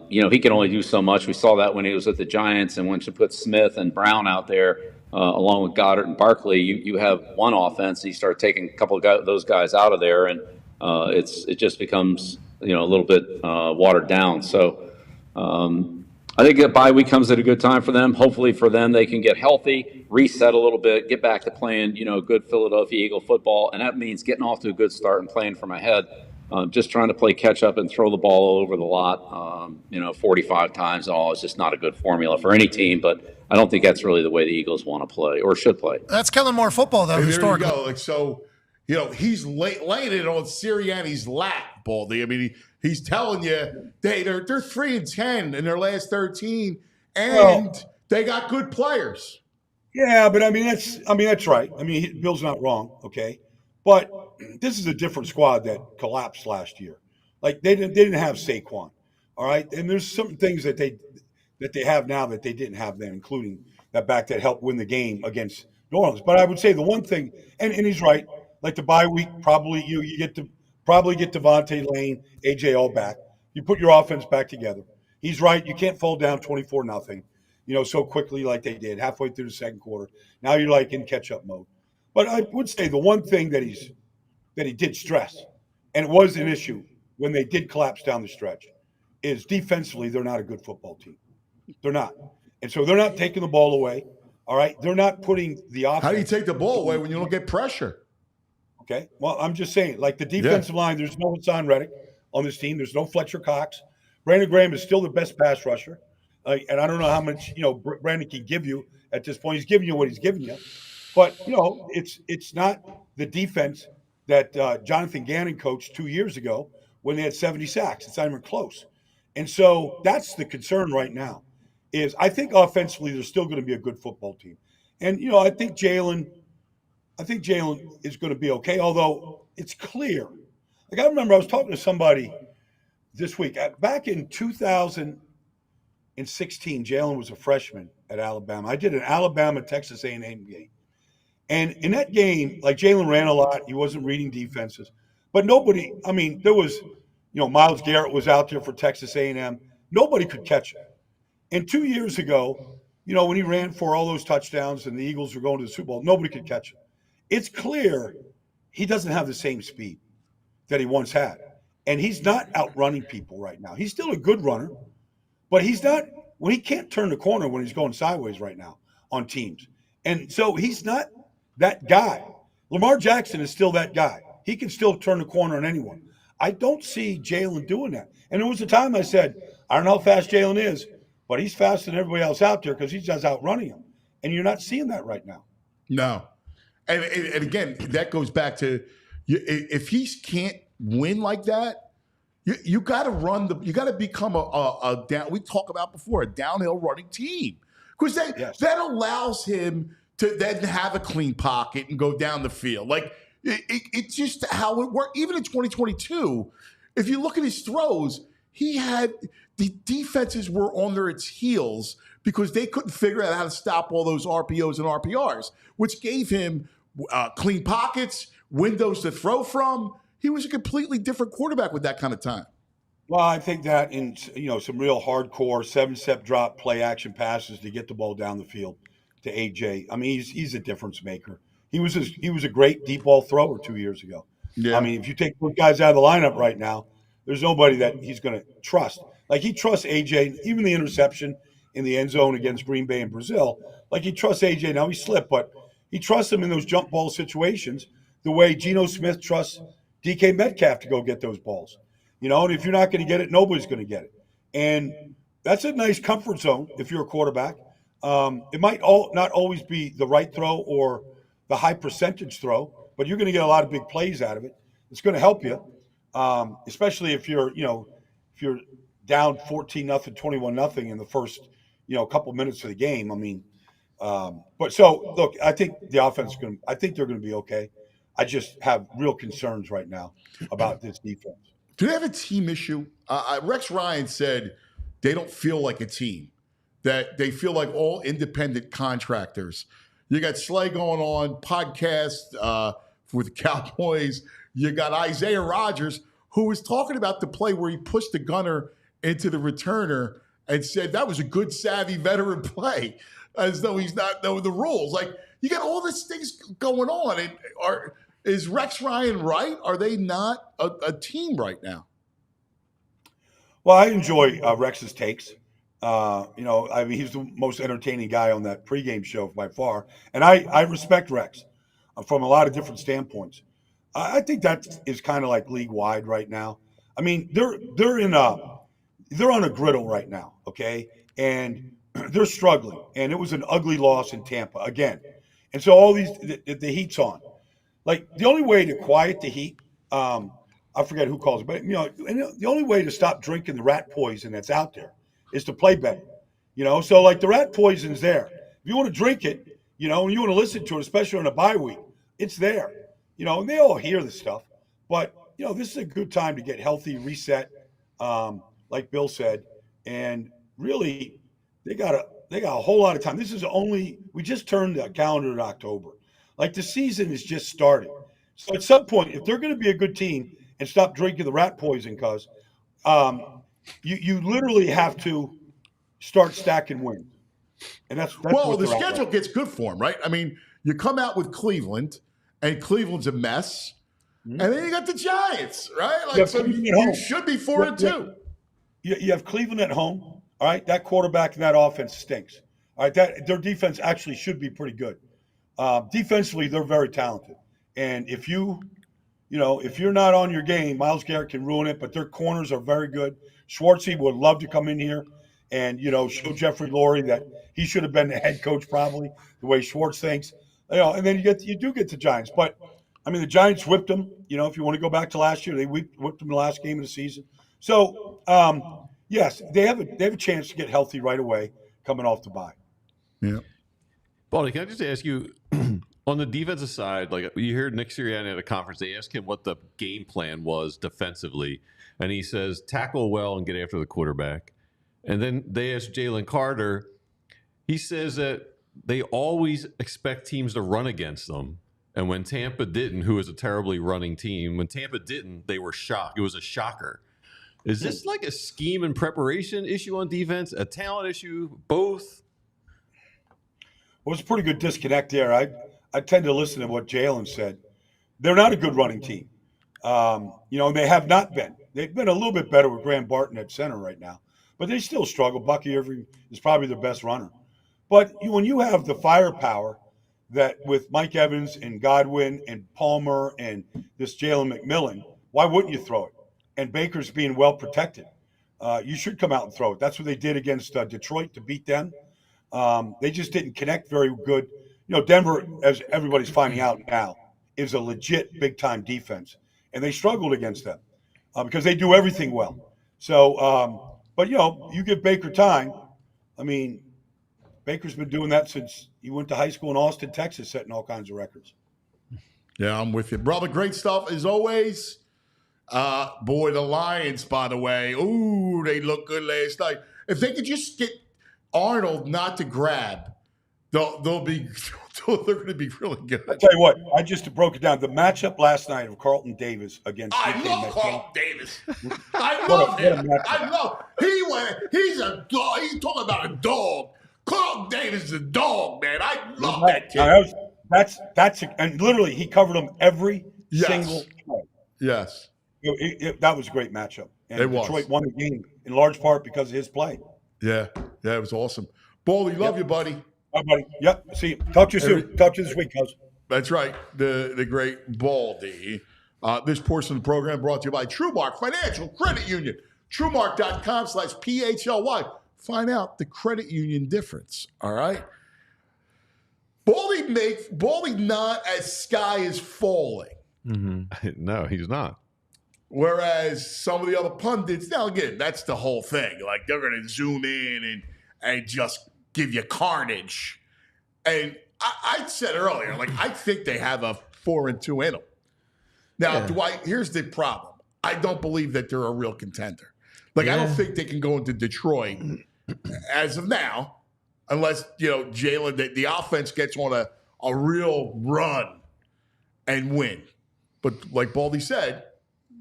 he can only do so much. We saw that when he was with the Giants, and once you put Smith and Brown out there, along with Goddard and Barkley, you have one offense. And you start taking a couple of those guys out of there, and it just becomes a little bit watered down. So I think that bye week comes at a good time for them. Hopefully for them, they can get healthy, reset a little bit, get back to playing good Philadelphia Eagle football, and that means getting off to a good start and playing from ahead. Just trying to play catch up and throw the ball all over the lot, 45 times all is just not a good formula for any team, but I don't think that's really the way the Eagles want to play or should play. That's Kellen Moore football, though, Hey, historically. There you go. So he's laying it on Sirianni's lap, Baldy. I mean, he's telling you they're 3-10 in their last 13, and they got good players. Yeah, but that's right. I mean, Bill's not wrong, okay? But this is a different squad that collapsed last year. Like they didn't have Saquon, all right? And there's some things that they have now that they didn't have then, including that back that helped win the game against New Orleans. But I would say the one thing, and he's right, like the bye week, probably you get to get Devontae, Lane, AJ all back. You put your offense back together. He's right. You can't fall down 24-0. So quickly like they did halfway through the second quarter. Now you're like in catch-up mode. But I would say the one thing that he did stress, and it was an issue when they did collapse down the stretch, is defensively they're not a good football team. They're not. And so they're not taking the ball away, all right? They're not putting the offense. How do you take the ball away when you don't get pressure? Okay, well, I'm just saying, like the defensive line, there's no Hassan Reddick on this team. There's no Fletcher Cox. Brandon Graham is still the best pass rusher. And I don't know how much, Brandon can give you at this point. He's giving you what he's giving you. But, it's not the defense that Jonathan Gannon coached 2 years ago when they had 70 sacks. It's not even close. And so that's the concern right now is I think offensively they're still going to be a good football team. And, I think Jalen is going to be okay, although it's clear. Like I remember I was talking to somebody this week. Back in 2016, Jalen was a freshman at Alabama. I did an Alabama-Texas A&M game. And in that game, like Jalen ran a lot. He wasn't reading defenses. But nobody, there was, Myles Garrett was out there for Texas A&M. Nobody could catch him. And 2 years ago, when he ran for all those touchdowns and the Eagles were going to the Super Bowl, nobody could catch him. It's clear he doesn't have the same speed that he once had. And he's not outrunning people right now. He's still a good runner, but he's not – he can't turn the corner when he's going sideways right now on teams. And so he's not that guy. Lamar Jackson is still that guy. He can still turn the corner on anyone. I don't see Jalen doing that. And there was a time I said, I don't know how fast Jalen is, but he's faster than everybody else out there because he's just outrunning him. And you're not seeing that right now. No. And again, that goes back to if he can't win like that, you got to you got to become a down. We talked about before a downhill running team because that allows him to then have a clean pocket and go down the field. Like it's just how it worked. Even in 2022, if you look at his throws, the defenses were on its heels because they couldn't figure out how to stop all those RPOs and RPRs, which gave him clean pockets, windows to throw from. He was a completely different quarterback with that kind of time. Well, I think that in some real hardcore 7-step drop play action passes to get the ball down the field to AJ. He's a difference maker. He was a great deep ball thrower 2 years ago. Yeah. If you take those guys out of the lineup right now, there's nobody that he's going to trust. Like he trusts AJ, even the interception in the end zone against Green Bay and Brazil. Like he trusts AJ. Now he slipped, but he trusts him in those jump ball situations the way Geno Smith trusts DK Metcalf to go get those balls. And if you're not going to get it, nobody's going to get it. And that's a nice comfort zone if you're a quarterback. It might not always be the right throw or the high percentage throw, but you're going to get a lot of big plays out of it. It's going to help you, especially if you're down 14-0, 21-0 in the first, couple minutes of the game. But so look, I think the offense I think they're going to be okay. I just have real concerns right now about this defense. Do they have a team issue? Rex Ryan said they don't feel like a team, that they feel like all independent contractors. You got Slay going on, podcast with the Cowboys. You got Isaiah Rodgers, who was talking about the play where he pushed the gunner into the returner and said that was a good, savvy veteran play, as though he's not knowing the rules. Like, you got all these things going on. Is Rex Ryan right? Are they not a team right now? Well, I enjoy Rex's takes. He's the most entertaining guy on that pregame show by far. And I respect Rex from a lot of different standpoints. I think that is kind of like league wide right now. They're on a griddle right now, okay? And they're struggling. And it was an ugly loss in Tampa again. And so all the heat's on. like the only way to quiet the heat, I forget who calls it, but the only way to stop drinking the rat poison that's out there is to play better. So like the rat poison's there. If you want to drink it, and you want to listen to it, especially on a bye week, it's there. And they all hear this stuff. But this is a good time to get healthy, reset, like Bill said, and really they got a whole lot of time. We just turned the calendar in October. Like the season is just starting. So at some point, if they're going to be a good team and stop drinking the rat poison, cause you literally have to start stacking wins. And that's well, the schedule gets good for them, right? I mean, you come out with Cleveland, and Cleveland's a mess, and then you got the Giants, right? Like, so you should be 4-2. You have Cleveland at home, all right? That quarterback and that offense stinks. All right, their defense actually should be pretty good. Defensively, they're very talented, and if you're not on your game, Myles Garrett can ruin it. But their corners are very good. Schwartzy would love to come in here and show Jeffrey Lurie that he should have been the head coach, probably the way Schwartz thinks. And then you do get the Giants, but I mean the Giants whipped them. If you want to go back to last year, they whipped them the last game of the season. So yes, they have a chance to get healthy right away coming off the bye. Yeah. Baldy, can I just ask you on the defensive side? Like you heard Nick Sirianni at a conference, they asked him what the game plan was defensively, and he says tackle well and get after the quarterback. And then they asked Jalen Carter. He says that they always expect teams to run against them. And when Tampa didn't, who was a terribly running team, when Tampa didn't, they were shocked. It was a shocker. Is this like a scheme and preparation issue on defense, a talent issue, both? Well, it's a pretty good disconnect there. I tend to listen to what Jalen said. They're not a good running team. And they have not been. They've been a little bit better with Graham Barton at center right now. But they still struggle. Bucky Irving is probably their best runner. But when you have the firepower that with Mike Evans and Godwin and Palmer and this Jalen McMillan, why wouldn't you throw it? And Baker's being well protected. You should come out and throw it. That's what they did against Detroit to beat them. They just didn't connect very good. Denver, as everybody's finding out now, is a legit big-time defense. And they struggled against them because they do everything well. So, but, you give Baker time. I mean, Baker's been doing that since he went to high school in Austin, Texas, setting all kinds of records. Yeah, I'm with you. Brother, great stuff as always. Boy, the Lions, by the way. Ooh, they look good last night. If they could just get Arnold not to grab, they're going to be really good. I'll tell you what, I just broke it down. The matchup last night of Carlton Davis against I love Carlton Davis. I love him. He's a dog. He's talking about a dog. Carlton Davis is a dog, man. I love that kid. And literally he covered him every single play. Yes. That was a great matchup. And Detroit won the game in large part because of his play. Yeah, it was awesome. Baldy, love you, buddy. Bye, buddy. Yep. See you. Talk to you soon. Talk to you this week, cuz. That's right. The great Baldy. This portion of the program brought to you by TrueMark Financial Credit Union. TrueMark.com/PHLY. Find out the credit union difference. All right. Baldy not as sky is falling. Mm-hmm. No, he's not. Whereas some of the other pundits, now again, that's the whole thing. Like they're going to zoom in and just give you carnage. And I said earlier, like I think they have a 4-2 in them. Now, here's the problem. I don't believe that they're a real contender. Like I don't think they can go into Detroit as of now, unless Jalen, the offense gets on a real run and win. But like Baldy said,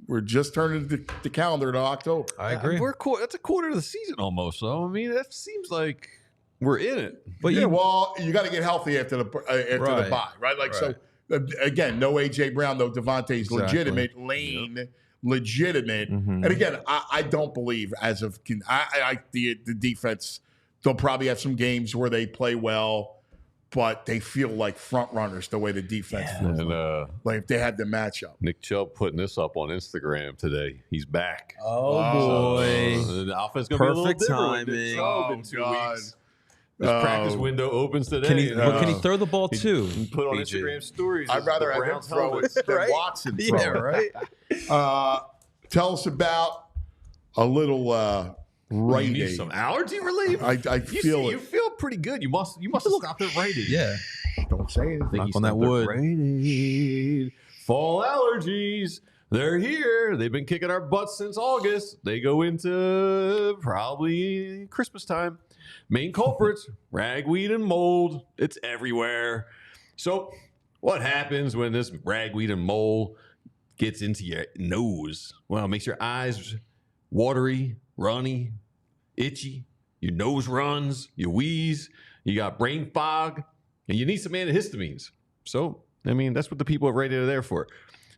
we're just turning the calendar to October. I agree. That's a quarter of the season almost. So I mean, that seems like we're in it. But you got to get healthy after the bye, right? Like so. Again, no AJ Brown, no Devontae's legitimate. Lane legitimate. Mm-hmm. And again, I don't believe as of the defense. They'll probably have some games where they play well, but they feel like front runners the way the defense feels. And, like if they had the matchup. Nick Chubb putting this up on Instagram today. He's back. Oh boy! The offense going to be a little different. Timing. In 2 weeks. His practice window opens today. Can he throw the ball too? Put on PJ? Instagram stories. I'd rather have him throw it than Right? Watson throw Yeah, it. right. Tell us about a little Rite You need Aid. some allergy relief. I feel You feel pretty good. You must have stopped at Rite Aid. Yeah. Don't say anything. Knock on that wood. Rite Aid. Fall allergies. They're here. They've been kicking our butts since August. They go into probably Christmas time. Main culprits, ragweed and mold. It's everywhere. So what happens when this ragweed and mold gets into your nose? Well, it makes your eyes watery, runny, itchy. Your nose runs, you wheeze, you got brain fog, and you need some antihistamines. So, I mean, that's what the people at Rite Aid are there for.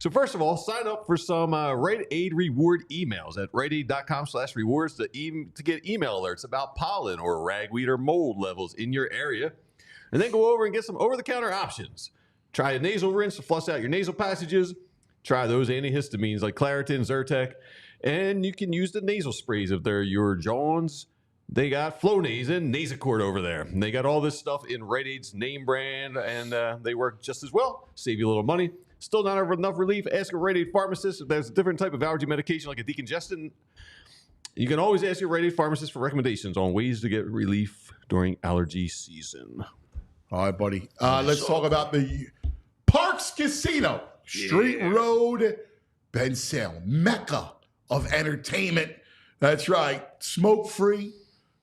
So first of all, sign up for some Rite Aid reward emails at riteaid.com/rewards to get email alerts about pollen or ragweed or mold levels in your area. And then go over and get some over-the-counter options. Try a nasal rinse to flush out your nasal passages. Try those antihistamines like Claritin, Zyrtec. And you can use the nasal sprays if they're your Johns. They got Flonase and Nasacort over there. And they got all this stuff in Rite Aid's name brand, and they work just as well. Save you a little money. Still not enough relief? Ask a Rite Aid pharmacist if there's a different type of allergy medication like a decongestant. You can always ask your Rite Aid pharmacist for recommendations on ways to get relief during allergy season. All right, buddy. Let's talk about the Parks Casino, Street Road, Ben Salem, Mecca of entertainment. That's right. Smoke-free.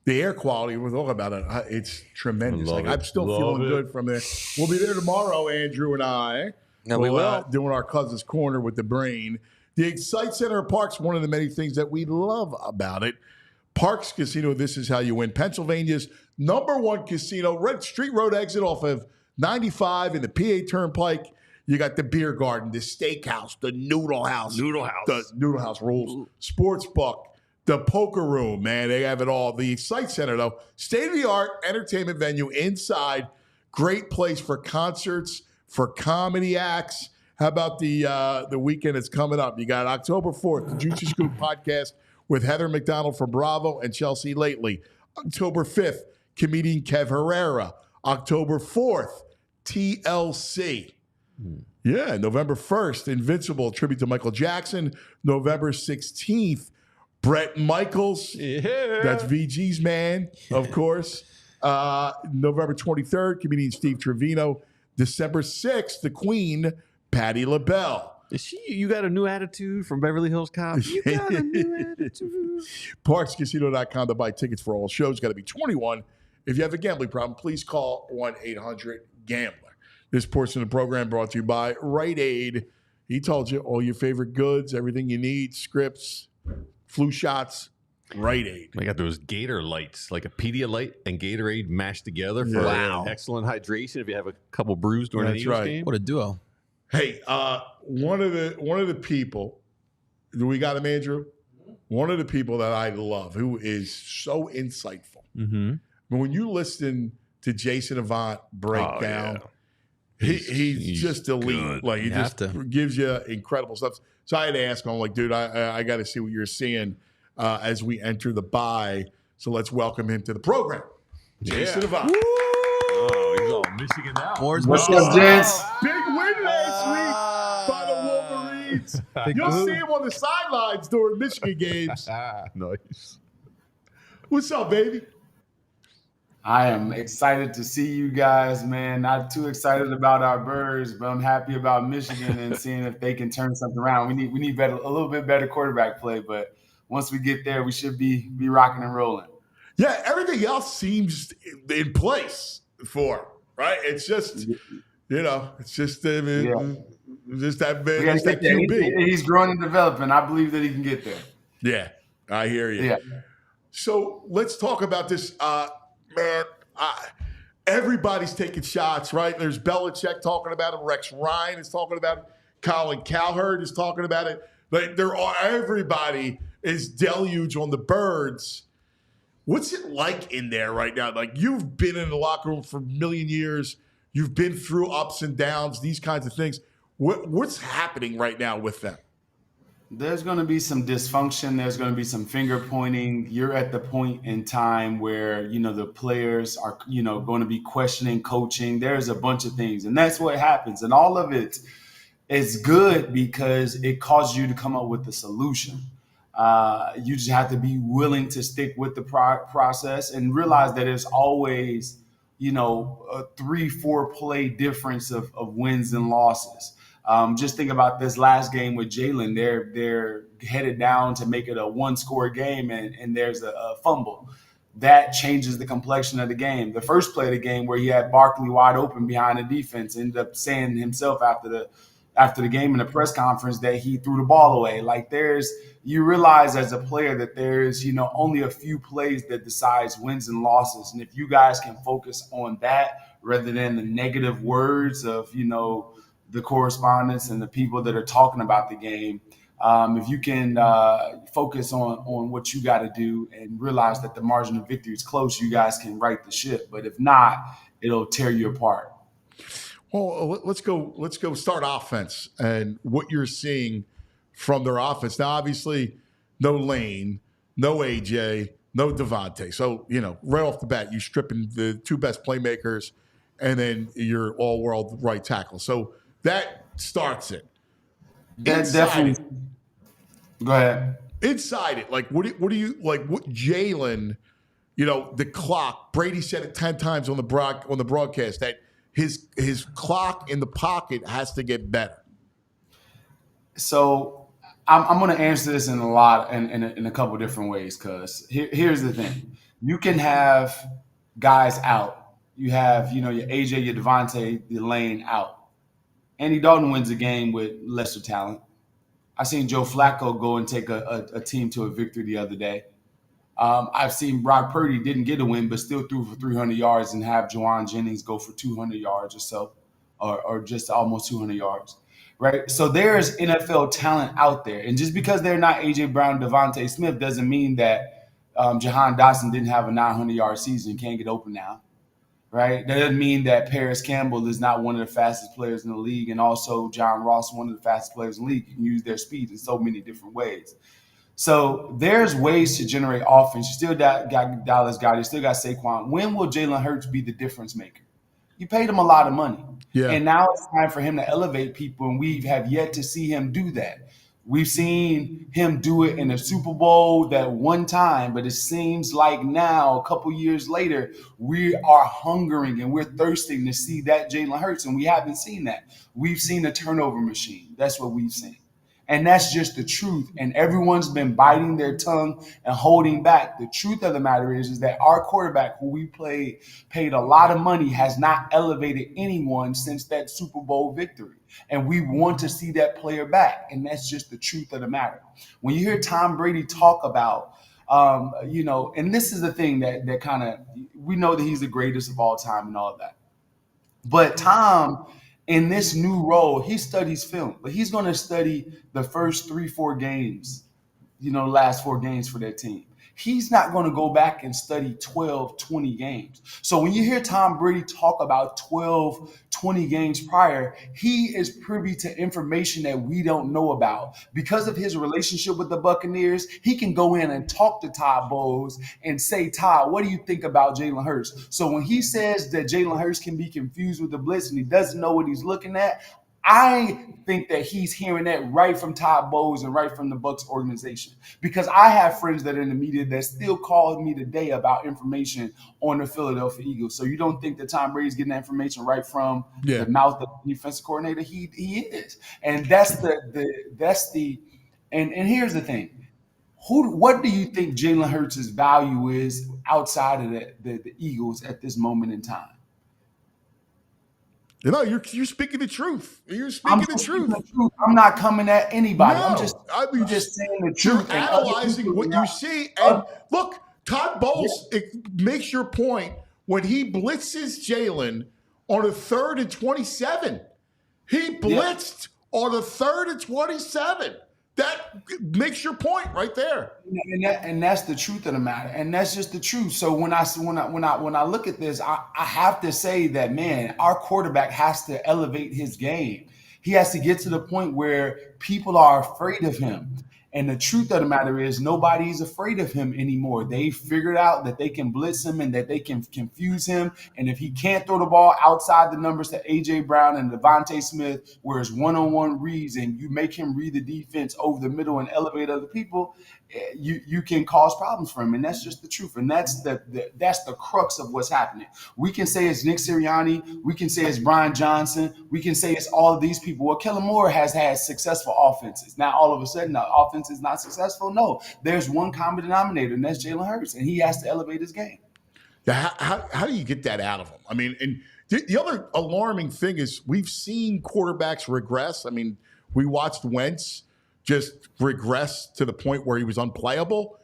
The air quality, we're talking about it. It's tremendous. I'm still feeling good from there. We'll be there tomorrow, Andrew and I. No, we will. Doing our Cousin's Corner with the brain. The Excite Center of Parks, one of the many things that we love about it. Parks Casino, this is how you win. Pennsylvania's #1 casino, Red Street Road exit off of 95 in the PA Turnpike. You got the beer garden, the steakhouse, the noodle house. The noodle house rules. Sports book, the poker room, man. They have it all. The Excite Center, though, state-of-the-art entertainment venue inside. Great place for concerts, for comedy acts. How about the weekend that's coming up? You got October 4th, the Juicy Scoop podcast with Heather McDonald from Bravo and Chelsea Lately. October 5th, comedian Kev Herrera. October 4th, TLC. Yeah, November 1st, Invincible, tribute to Michael Jackson. November 16th, Bret Michaels. Yeah. That's VG's man, of course. November 23rd, comedian Steve Trevino. December 6th, the Queen, Patti LaBelle. You got a new attitude from Beverly Hills Cop? You got a new attitude. ParksCasino.com to buy tickets for all shows. Got to be 21. If you have a gambling problem, please call 1-800-GAMBLER. This portion of the program brought to you by Rite Aid. He told you all your favorite goods, everything you need, scripts, flu shots, Rite Aid. They got those Gator lights, like a Pedialyte and Gatorade mashed together for excellent hydration if you have a couple brews during an Eagles game. What a duo. Hey, one of the people, do we got him, Andrew? One of the people that I love, who is so insightful. Mm-hmm. When you listen to Jason Avant break down, he's just elite. Good. Like he just gives you incredible stuff. So I had to ask him, I'm like, dude, I got to see what you're seeing as we enter the bye. So let's welcome him to the program. Jason Avant. Oh, he's all Michigan now. What's up, gents? Big win last week by the Wolverines. You'll see him on the sidelines during Michigan games. Nice. What's up, baby? I am excited to see you guys, man. Not too excited about our Birds, but I'm happy about Michigan and seeing if they can turn something around. We need a little bit better quarterback play, but once we get there, we should be rocking and rolling. Yeah, everything else seems in place for him, right? It's just, it's just that QB. He's growing and developing. I believe that he can get there. Yeah, I hear you. Yeah. So let's talk about this. Man, everybody's taking shots, right? There's Belichick talking about him. Rex Ryan is talking about it. Colin Cowherd is talking about it. Like everybody is deluge on the Birds. What's it like in there right now? Like, you've been in the locker room for a million years. You've been through ups and downs, these kinds of things. What's happening right now with them? There's going to be some dysfunction. There's going to be some finger pointing. You're at the point in time where, the players are, going to be questioning coaching. There's a bunch of things, and that's what happens. And all of it is good because it causes you to come up with a solution. You just have to be willing to stick with the process and realize that there's always, a 3-4 play difference of wins and losses. Just think about this last game with Jalen. They're headed down to make it a 1-score game, and there's a fumble. That changes the complexion of the game. The first play of the game where he had Barkley wide open behind the defense ended up saying himself after the game in the press conference that he threw the ball away. Like you realize as a player that there's, only a few plays that decides wins and losses. And if you guys can focus on that rather than the negative words of, the correspondents and the people that are talking about the game, if you can focus on what you got to do and realize that the margin of victory is close, you guys can right the ship. But if not, it'll tear you apart. Well, let's go start offense and what you're seeing from their offense. Now, obviously, no Lane, no AJ, no Devontae. So, right off the bat, you're stripping the two best playmakers and then your all-world right tackle. So that starts it. That definitely. Go ahead. Inside it, like what do you like? What Jalen, the clock. Brady said it 10 times on the broadcast that his clock in the pocket has to get better. So I'm going to answer this in a couple different ways, because here's the thing: you can have guys out. You have your AJ, your Devontae, your Lane out. Andy Dalton wins a game with lesser talent. I seen Joe Flacco go and take a team to a victory the other day. I've seen Brock Purdy didn't get a win, but still threw for 300 yards and have Juwan Jennings go for 200 yards or so, or just almost 200 yards, right? So there's NFL talent out there. And just because they're not A.J. Brown, Devontae Smith doesn't mean that Jahan Dotson didn't have a 900-yard season, can't get open now, right? That doesn't mean that Paris Campbell is not one of the fastest players in the league, and also John Ross, one of the fastest players in the league. You can use their speed in so many different ways. So there's ways to generate offense. You still got Dallas Goedert. You still got Saquon. When will Jalen Hurts be the difference maker? You paid him a lot of money. Yeah. And now it's time for him to elevate people, and we have yet to see him do that. We've seen him do it in the Super Bowl that one time, but it seems like now, a couple years later, we are hungering and we're thirsting to see that Jalen Hurts, and we haven't seen that. We've seen a turnover machine. That's what we've seen. And that's just the truth. And everyone's been biting their tongue and holding back. The truth of the matter is that our quarterback, who we paid a lot of money, has not elevated anyone since that Super Bowl victory. And we want to see that player back. And that's just the truth of the matter. When you hear Tom Brady talk about, and this is the thing that kind of, we know that he's the greatest of all time and all of that. But Tom, in this new role, he studies film, but he's going to study the first 3-4 games, last 4 games for that team. He's not going to go back and study 12, 20 games. So when you hear Tom Brady talk about 12, 20 games prior, he is privy to information that we don't know about. Because of his relationship with the Buccaneers, he can go in and talk to Todd Bowles and say, Todd, what do you think about Jalen Hurts? So when he says that Jalen Hurts can be confused with the blitz and he doesn't know what he's looking at, I think that he's hearing that right from Todd Bowles and right from the Bucs organization, because I have friends that are in the media that still call me today about information on the Philadelphia Eagles. So you don't think that Tom Brady's getting that information right from the mouth of the defensive coordinator? He is, and that's the and here's the thing. What do you think Jalen Hurts' value is outside of the Eagles at this moment in time? You're speaking the truth. You're speaking the truth. I'm not coming at anybody. No, I'm just saying the truth. You're analyzing what you see. And look, Todd Bowles makes your point when he blitzes Jalen on a 3rd and 27. He blitzed on a 3rd and 27. That makes your point right there. And that's the truth of the matter. And that's just the truth. So when I look at this, I have to say that, man, our quarterback has to elevate his game. He has to get to the point where people are afraid of him. And the truth of the matter is nobody's afraid of him anymore. They figured out that they can blitz him and that they can confuse him. And if he can't throw the ball outside the numbers to A.J. Brown and Devontae Smith, where it's one-on-one reads and you make him read the defense over the middle and elevate other people, you can cause problems for him. And that's just the truth. And that's the crux of what's happening. We can say it's Nick Sirianni. We can say it's Brian Johnson. We can say it's all of these people. Well, Kellen Moore has had successful offenses. Now, all of a sudden, the offense is not successful. No, there's one common denominator, and that's Jalen Hurts, and he has to elevate his game. Yeah, how do you get that out of him? I mean, and the other alarming thing is we've seen quarterbacks regress. I mean, we watched Wentz just regress to the point where he was unplayable.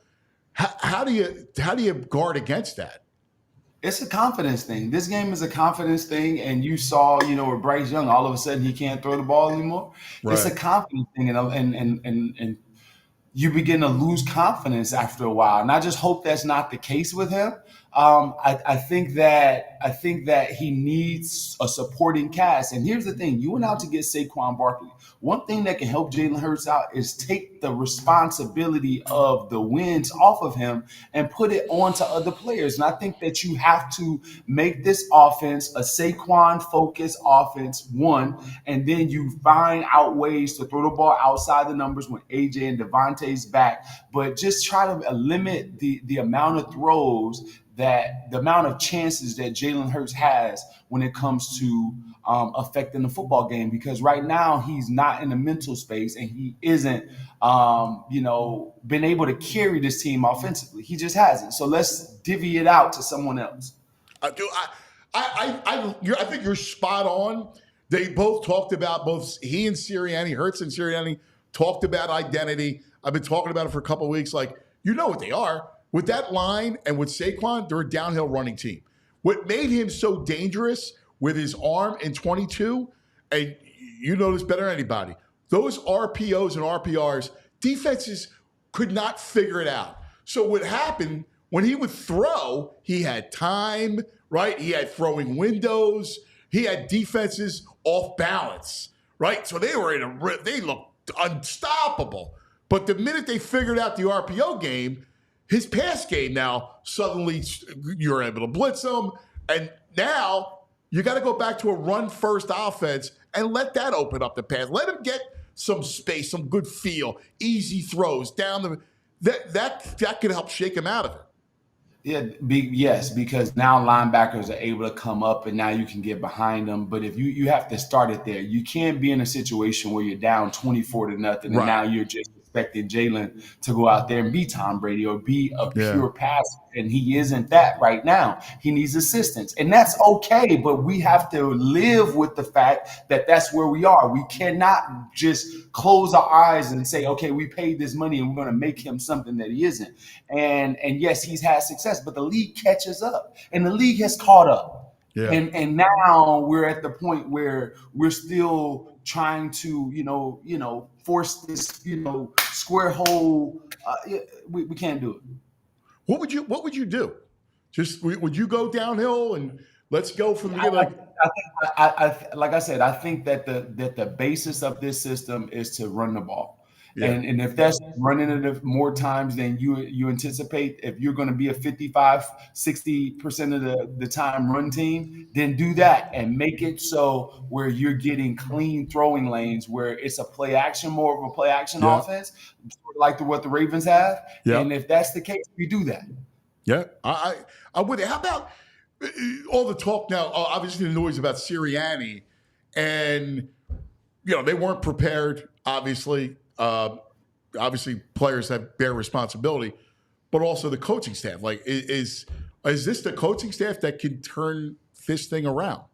How do you guard against that? It's a confidence thing. This game is a confidence thing, and you saw, with Bryce Young, all of a sudden he can't throw the ball anymore. Right. It's a confidence thing, and you begin to lose confidence after a while. And I just hope that's not the case with him. I think that he needs a supporting cast. And here's the thing: you went out to get Saquon Barkley. One thing that can help Jalen Hurts out is take the responsibility of the wins off of him and put it onto other players. And I think that you have to make this offense a Saquon-focused offense, one, and then you find out ways to throw the ball outside the numbers when AJ and Devontae's back. But just try to limit the amount of throws, that the amount of chances that Jalen Hurts has when it comes to affecting the football game, because right now he's not in the mental space and he isn't, been able to carry this team offensively. He just hasn't. So let's divvy it out to someone else. I think you're spot on. They both talked about, both he and Sirianni, Hurts and Sirianni, talked about identity. I've been talking about it for a couple of weeks. Like, you know what they are. With that line and with Saquon, they're a downhill running team. What made him so dangerous with his arm in 22, and you know this better than anybody, those RPOs and RPRs, defenses could not figure it out. So what happened, when he would throw, he had time, right? He had throwing windows. He had defenses off balance, right? So they looked unstoppable. But the minute they figured out the RPO game, his pass game now, suddenly you're able to blitz him. And now you got to go back to a run-first offense and let that open up the pass. Let him get some space, some good feel, easy throws down the – that could help shake him out of it. Yeah, yes, because now linebackers are able to come up and now you can get behind them. But if you have to start it there. You can't be in a situation where you're down 24-0 and now you're just expecting Jalen to go out there and be Tom Brady or be a pure passer. And he isn't that right now. He needs assistance. And that's okay, but we have to live with the fact that that's where we are. We cannot just close our eyes and say, okay, we paid this money and we're going to make him something that he isn't. And yes, he's had success, but the league catches up and the league has caught up. Yeah. And now we're at the point where we're still trying to, force this, square hole. We can't do it. What would you do? Just would you go downhill and let's go from the beginning? Like I said, I think that the basis of this system is to run the ball. Yeah. And if that's running it more times than you anticipate, if you're going to be a 55-60% of the time run team, then do that and make it so where you're getting clean throwing lanes, where it's more of a play action offense, like what the Ravens have. Yeah. And if that's the case, we do that. Yeah, I would. How about all the talk now? Obviously, the noise about Sirianni, and they weren't prepared. Obviously, players bear responsibility, but also the coaching staff. Like, is this the coaching staff that can turn this thing around?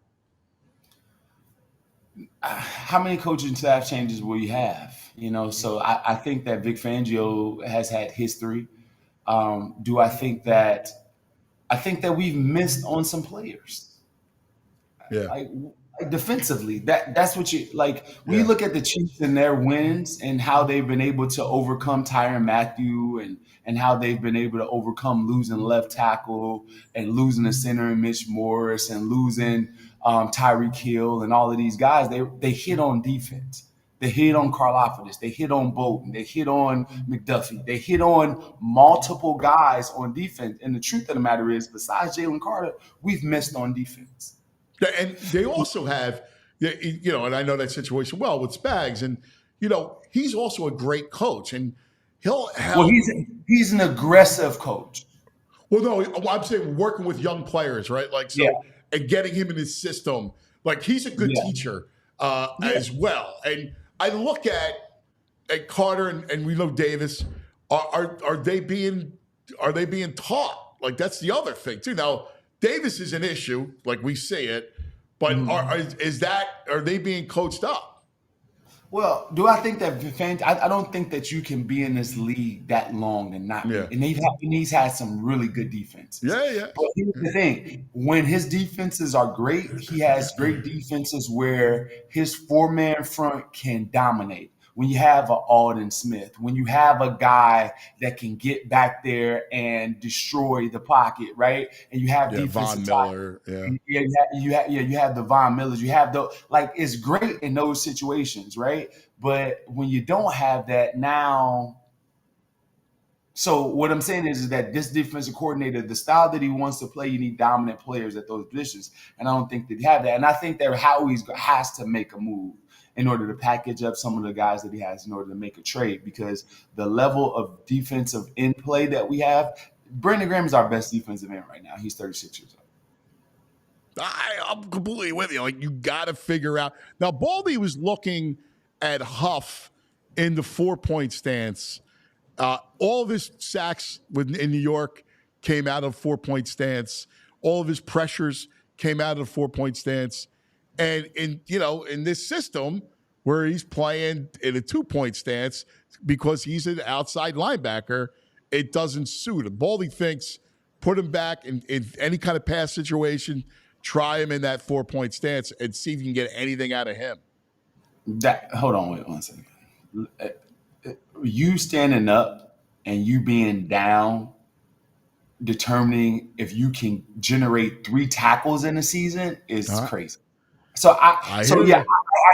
How many coaching staff changes will you have? So I think that Vic Fangio has had history. Do I think that we've missed on some players? Yeah. Like defensively, that's what you like. We look at the Chiefs and their wins and how they've been able to overcome Tyrann Mathieu and how they've been able to overcome losing left tackle and losing a center in Mitch Morris and losing Tyreek Hill, and all of these guys, they hit on defense. They hit on Karlaftis. They hit on Bolton. They hit on McDuffie. They hit on multiple guys on defense. And the truth of the matter is, besides Jalen Carter, we've missed on defense. And they also have, and I know that situation well with Spags, and he's also a great coach, and he'll help. Well, he's an aggressive coach. Well, no, I'm saying working with young players, right? And getting him in his system. Like, he's a good teacher as well. And I look at Carter and we know Davis. Are they being taught? Like, that's the other thing too. Now, Davis is an issue, like we see it, but are they being coached up? Well, do I think that I don't think that you can be in this league that long and not. Yeah. And he's had some really good defenses. Yeah. But here's the thing: when his defenses are great, he has great defenses where his 4-man front can dominate. When you have an Alden Smith, when you have a guy that can get back there and destroy the pocket, right? And you have defensive Von Miller, you have the Von Millers, you have it's great in those situations, right? But when you don't have that now, so what I'm saying is that this defensive coordinator, the style that he wants to play, you need dominant players at those positions, and I don't think that they have that. And I think that Howie has to make a move in order to package up some of the guys that he has in order to make a trade, because the level of defensive end play that we have, Brandon Graham is our best defensive end right now. He's 36 years old. I'm completely with you. Like, you got to figure out. Now, Baldy was looking at Huff in the 4-point stance. All of his sacks in New York came out of 4-point stance. All of his pressures came out of 4-point stance. And in this system where he's playing in a 2-point stance because he's an outside linebacker, it doesn't suit him. Baldy thinks put him back in any kind of pass situation, try him in that 4-point stance and see if you can get anything out of him. Hold on, wait 1 second. You standing up and you being down, determining if you can generate 3 tackles in a season is crazy. So I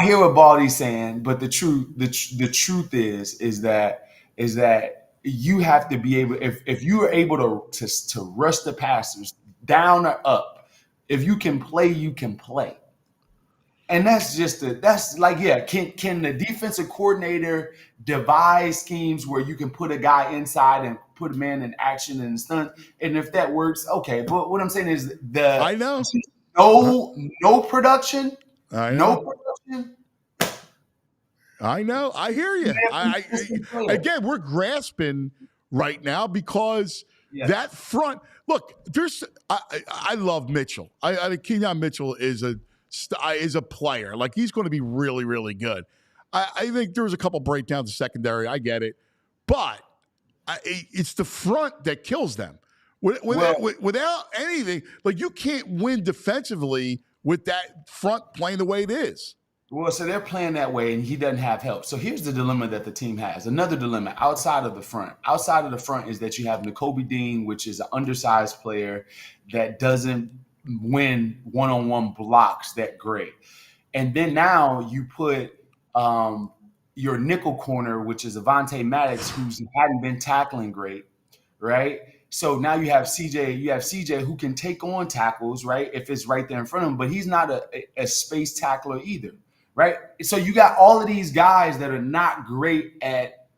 hear what Baldy's saying, but the truth is that you have to be able, if you are able to rush the passers down or up, if you can play, you can play. And that's can the defensive coordinator devise schemes where you can put a guy inside and put a man in action and stunt? And if that works, okay. But what I'm saying is I know. No production. No production. I know. I hear you. Again, we're grasping right now because that front. Look, I love Mitchell. I think Kenyon Mitchell is a player. Like, he's going to be really, really good. I think there was a couple breakdowns in secondary. I get it, but it's the front that kills them. Without anything, like, you can't win defensively with that front playing the way it is. Well, so they're playing that way, and he doesn't have help. So here's the dilemma that the team has. Another dilemma outside of the front. Outside of the front is that you have Nakobe Dean, which is an undersized player that doesn't win one-on-one blocks that great. And then now you put your nickel corner, which is Avante Maddox, who hadn't been tackling great, right? So now you have CJ who can take on tackles, right, if it's right there in front of him, but he's not a space tackler either, right? So you got all of these guys that are not great at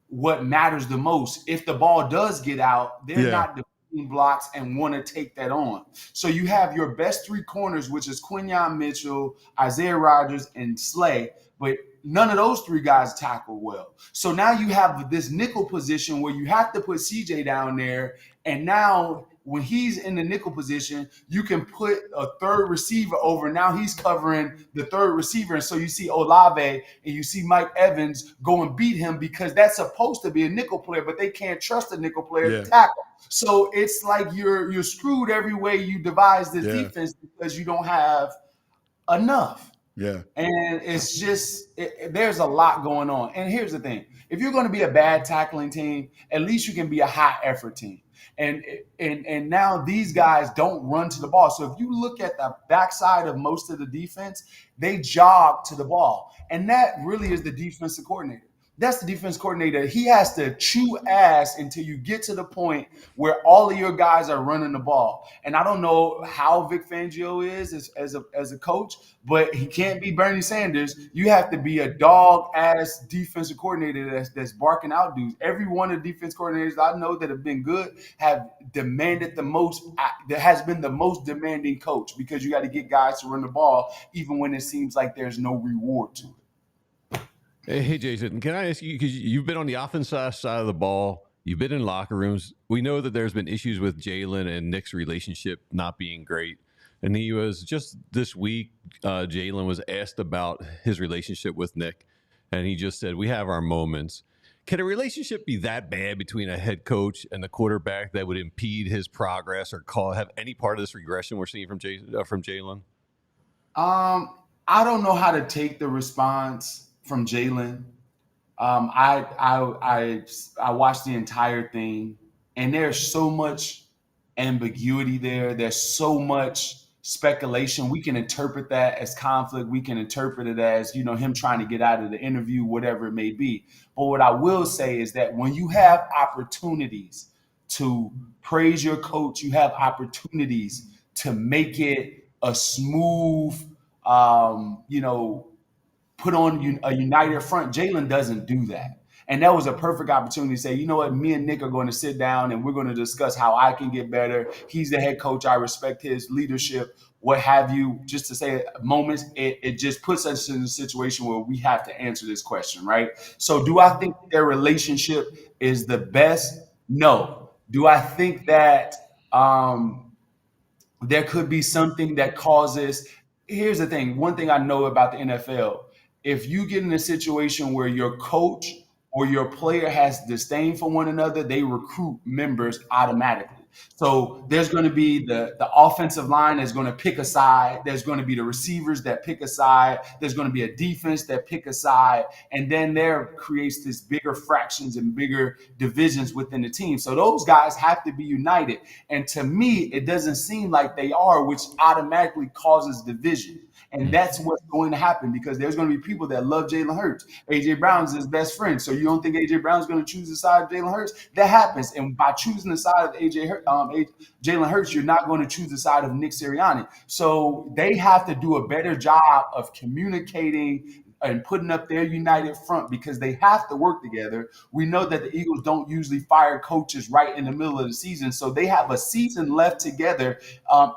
what matters the most. If the ball does get out, they're not defending blocks and want to take that on. So you have your best 3 corners, which is Quinyon Mitchell, Isaiah Rodgers, and Slay, but none of those 3 guys tackle well. So now you have this nickel position where you have to put CJ down there. And now when he's in the nickel position, you can put a 3rd receiver over. Now he's covering the 3rd receiver. And so you see Olave and you see Mike Evans go and beat him because that's supposed to be a nickel player, but they can't trust a nickel player to tackle. So it's like you're screwed every way you devise this defense because you don't have enough. Yeah. And it's just, there's a lot going on. And here's the thing. If you're going to be a bad tackling team, at least you can be a high effort team. And now these guys don't run to the ball. So if you look at the backside of most of the defense, they jog to the ball. And that really is the defensive coordinator. That's the defense coordinator. He has to chew ass until you get to the point where all of your guys are running the ball. And I don't know how Vic Fangio is as a coach, but he can't be Bernie Sanders. You have to be a dog-ass defensive coordinator that's barking out dudes. Every one of the defense coordinators I know that have been good have demanded the most. There has been the most demanding coach because you got to get guys to run the ball even when it seems like there's no reward to it. Hey, Jason, can I ask you, because you've been on the offensive side of the ball, you've been in locker rooms. We know that there's been issues with Jalen and Nick's relationship not being great. And he was just this week, Jalen was asked about his relationship with Nick. And he just said, we have our moments. Can a relationship be that bad between a head coach and the quarterback that would impede his progress or have any part of this regression we're seeing from Jalen? I don't know how to take the response from Jalen. I watched the entire thing, and there's so much ambiguity there. There's so much speculation. We can interpret that as conflict. We can interpret it as, him trying to get out of the interview, whatever it may be. But what I will say is that when you have opportunities to praise your coach, you have opportunities to make it a smooth, put on a united front. Jalen doesn't do that. And that was a perfect opportunity to say, you know what, me and Nick are going to sit down and we're going to discuss how I can get better. He's the head coach. I respect his leadership, what have you. Just to say moments, it just puts us in a situation where we have to answer this question, right? So do I think their relationship is the best? No. Do I think that there could be something that causes – here's the thing. One thing I know about the NFL, if you get in a situation where your coach or your player has disdain for one another, they recruit members automatically. So there's going to be the offensive line that's going to pick a side. There's going to be the receivers that pick a side. There's going to be a defense that pick a side. And then there creates this bigger fractions and bigger divisions within the team. So those guys have to be united. And to me, it doesn't seem like they are, which automatically causes division. And that's what's going to happen because there's going to be people that love Jalen Hurts. A.J. Brown's his best friend. So you don't think A.J. Brown's going to choose the side of Jalen Hurts? That happens. And by choosing the side of Jalen Hurts, you're not going to choose the side of Nick Sirianni. So they have to do a better job of communicating and putting up their united front because they have to work together. We know that the Eagles don't usually fire coaches right in the middle of the season. So they have a season left together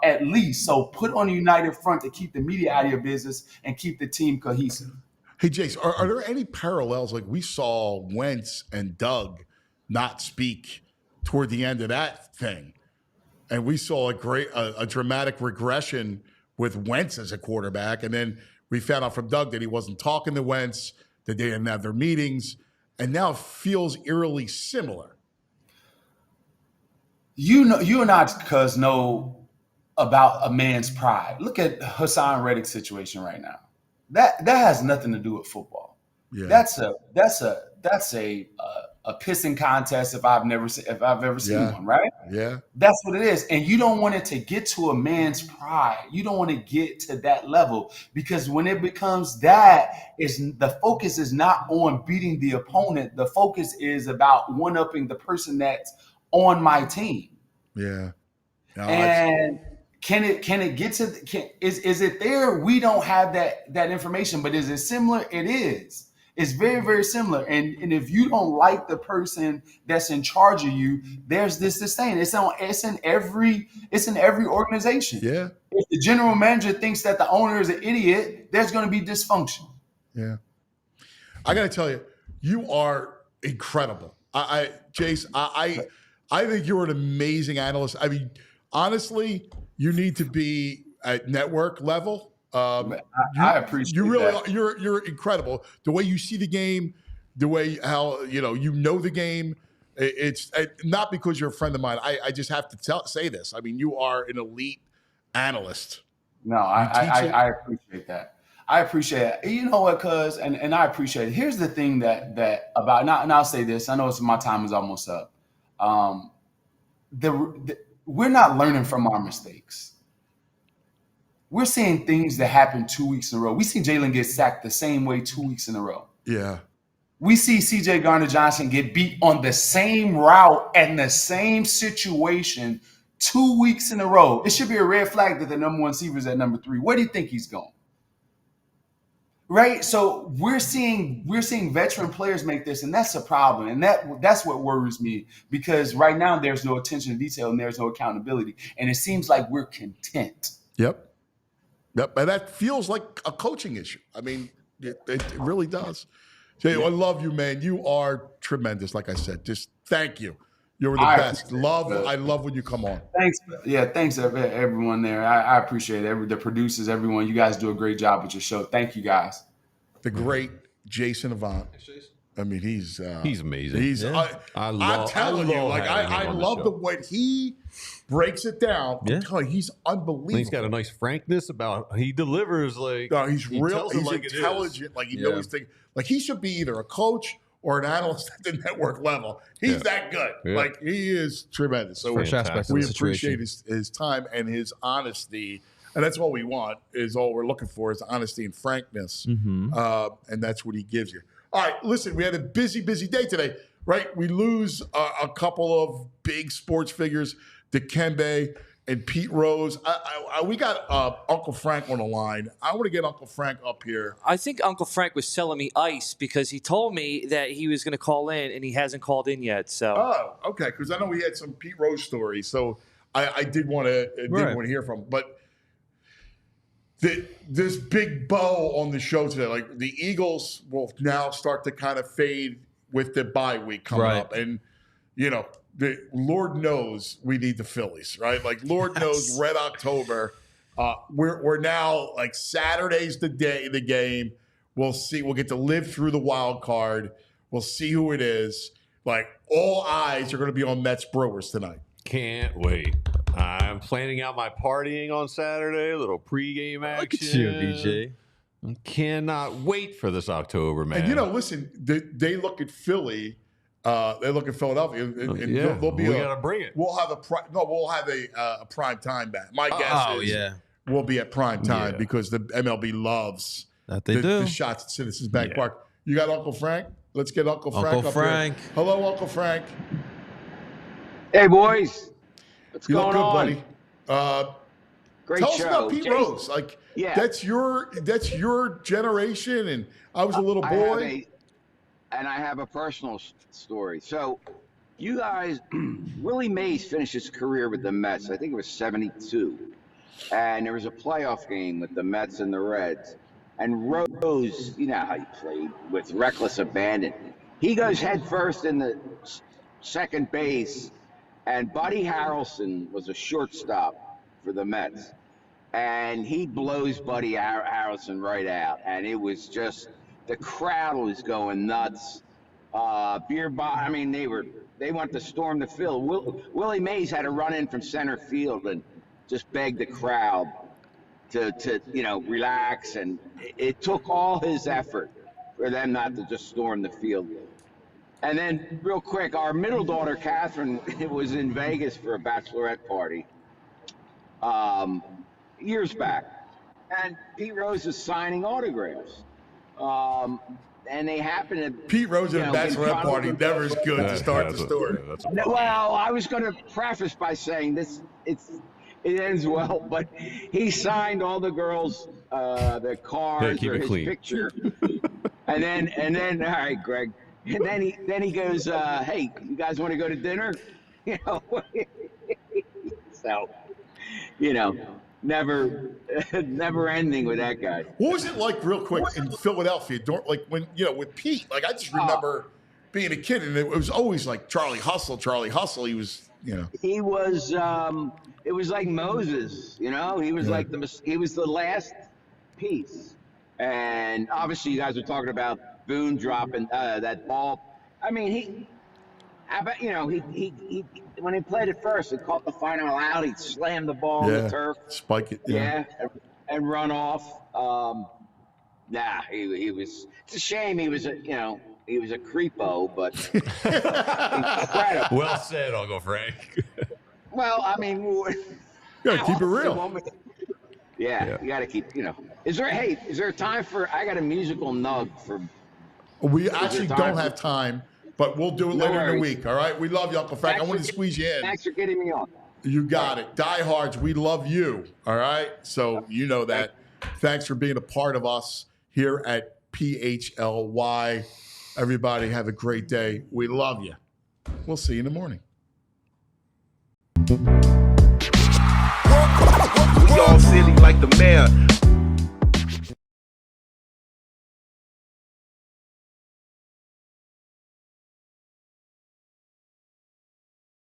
at least. So put on a united front to keep the media out of your business and keep the team cohesive. Hey, Jace, are there any parallels? Like we saw Wentz and Doug not speak toward the end of that thing. And we saw a dramatic regression with Wentz as a quarterback. And then we found out from Doug that he wasn't talking to Wentz, that they didn't have their meetings, and now it feels eerily similar. You and I, cuz, know about a man's pride. Look at Hassan Reddick's situation right now. That has nothing to do with football. Yeah. That's a pissing contest if I've ever seen one, right? Yeah. That's what it is. And you don't want it to get to a man's pride. You don't want to get to that level because when it becomes the focus is not on beating the opponent. The focus is about one-upping the person that's on my team. Yeah. No, and can it get to is it there? We don't have that information, but is it similar? It is. It's very, very similar. And if you don't like the person that's in charge of you, there's this disdain. It's in every organization. Yeah. If the general manager thinks that the owner is an idiot, there's going to be dysfunction. Yeah. I got to tell you, you are incredible. Jace, I think you're an amazing analyst. I mean, honestly, you need to be at network level. I appreciate you really that. You're incredible. The way you see the game, the way how you know the game. It's not because you're a friend of mine. I just have to say this. I mean, you are an elite analyst. No, I appreciate that. I appreciate it. You know what, cuz, and I appreciate it. Here's the thing that about now, and I'll say this. I know my time is almost up. we're not learning from our mistakes. We're seeing things that happen 2 weeks in a row. We see Jalen get sacked the same way 2 weeks in a row. Yeah. We see CJ Gardner-Johnson get beat on the same route and the same situation 2 weeks in a row. It should be a red flag that the number one receiver is at number 3. Where do you think he's going? Right? So we're seeing veteran players make this, and that's a problem. And that's what worries me, because right now there's no attention to detail and there's no accountability. And it seems like we're content. Yep. And that feels like a coaching issue. I mean, it really does. Jay, I love you, man. You are tremendous. Like I said, just thank you. You're the best. I love when you come on. Thanks. Yeah, thanks everyone there. I appreciate it. The producers, everyone. You guys do a great job with your show. Thank you, guys. The great Jason Avant. I mean, he's amazing. I'm telling you, like I love the way he breaks it down. Yeah. I'm telling you, he's unbelievable. He's got a nice frankness about he delivers like he's real. He's like intelligent. Like he knows things. Like he should be either a coach or an analyst at the network level. He's that good. Yeah. Like he is tremendous. So we appreciate his time and his honesty. And that's what we want, is all we're looking for is honesty and frankness. Mm-hmm. And that's what he gives you. All right, listen, we had a busy day today, right? We lose a couple of big sports figures, Dikembe and Pete Rose. We got Uncle Frank on the line. I want to get Uncle Frank up here. I think Uncle Frank was selling me ice because he told me that he was going to call in, and he hasn't called in yet. So. Oh, okay, because I know we had some Pete Rose stories, so I did want to hear from him. But this big bow on the show today, like the Eagles will now start to kind of fade with the bye week coming up. And, you know, Lord knows we need the Phillies, right? Like, Lord knows Red October. We're now, like, Saturday's the game. We'll see. We'll get to live through the wild card. We'll see who it is. Like, all eyes are going to be on Mets Brewers tonight. Can't wait. I'm planning out my partying on Saturday, a little pregame action. Look at you, BJ. I cannot wait for this October, man. And, you know, listen, they look at Philly. They look at Philadelphia. And we got to bring it. We'll have a prime time back. My guess is we'll be at prime time because the MLB loves the shots at Citizens Bank Park. You got Uncle Frank? Let's get Uncle Frank up here. Hello, Uncle Frank. Hey, boys. What's you going look good, on? Buddy. Great Tell show. us about Pete Rose. Like, that's your generation, and I was a little boy. I have a personal story. So, you guys, Willie Mays finished his career with the Mets. I think it was 72. And there was a playoff game with the Mets and the Reds. And Rose, you know how he played, with reckless abandon. He goes head first in the second base. And Buddy Harrelson was a shortstop for the Mets. And he blows Buddy Harrelson right out. And it was just, the crowd was going nuts. I mean, they went to storm the field. Willie Mays had to run in from center field and just beg the crowd to relax. And it took all his effort for them not to just storm the field. And then, real quick, our middle daughter, Catherine, was in Vegas for a bachelorette party years back. And Pete Rose is signing autographs. And they happen to... Pete Rose at a bachelorette party never is good to start the story. Well, I was going to preface by saying it ends well, but he signed all the girls, their cars or his picture. and then, all right, Greg. And then he goes, hey, you guys want to go to dinner? You know, so, you know, never ending with that guy. What was it like, real quick, in Philadelphia? Like when, with Pete, like I just remember being a kid, and it was always like Charlie Hustle. He was, He was, it was like Moses, he was he was the last piece. And obviously you guys were talking about Boone dropping that ball. I mean, he when he played it first, he caught the final out. He slammed the ball on the turf, spike it, and run off. He was. It's a shame he was a creepo, but incredible. Well said, Uncle Frank. Well, I mean, You gotta keep it real. Yeah, you gotta keep. Is there a time for? I got a musical nug for. We actually don't have time, but we'll do it later in the week. All right. We love you, Uncle Frank. I wanted to squeeze you in. Thanks for getting me on. You got it. Diehards, we love you. All right. So you know that. Thanks for being a part of us here at PHLY. Everybody have a great day. We love you. We'll see you in the morning. We all silly like the mayor.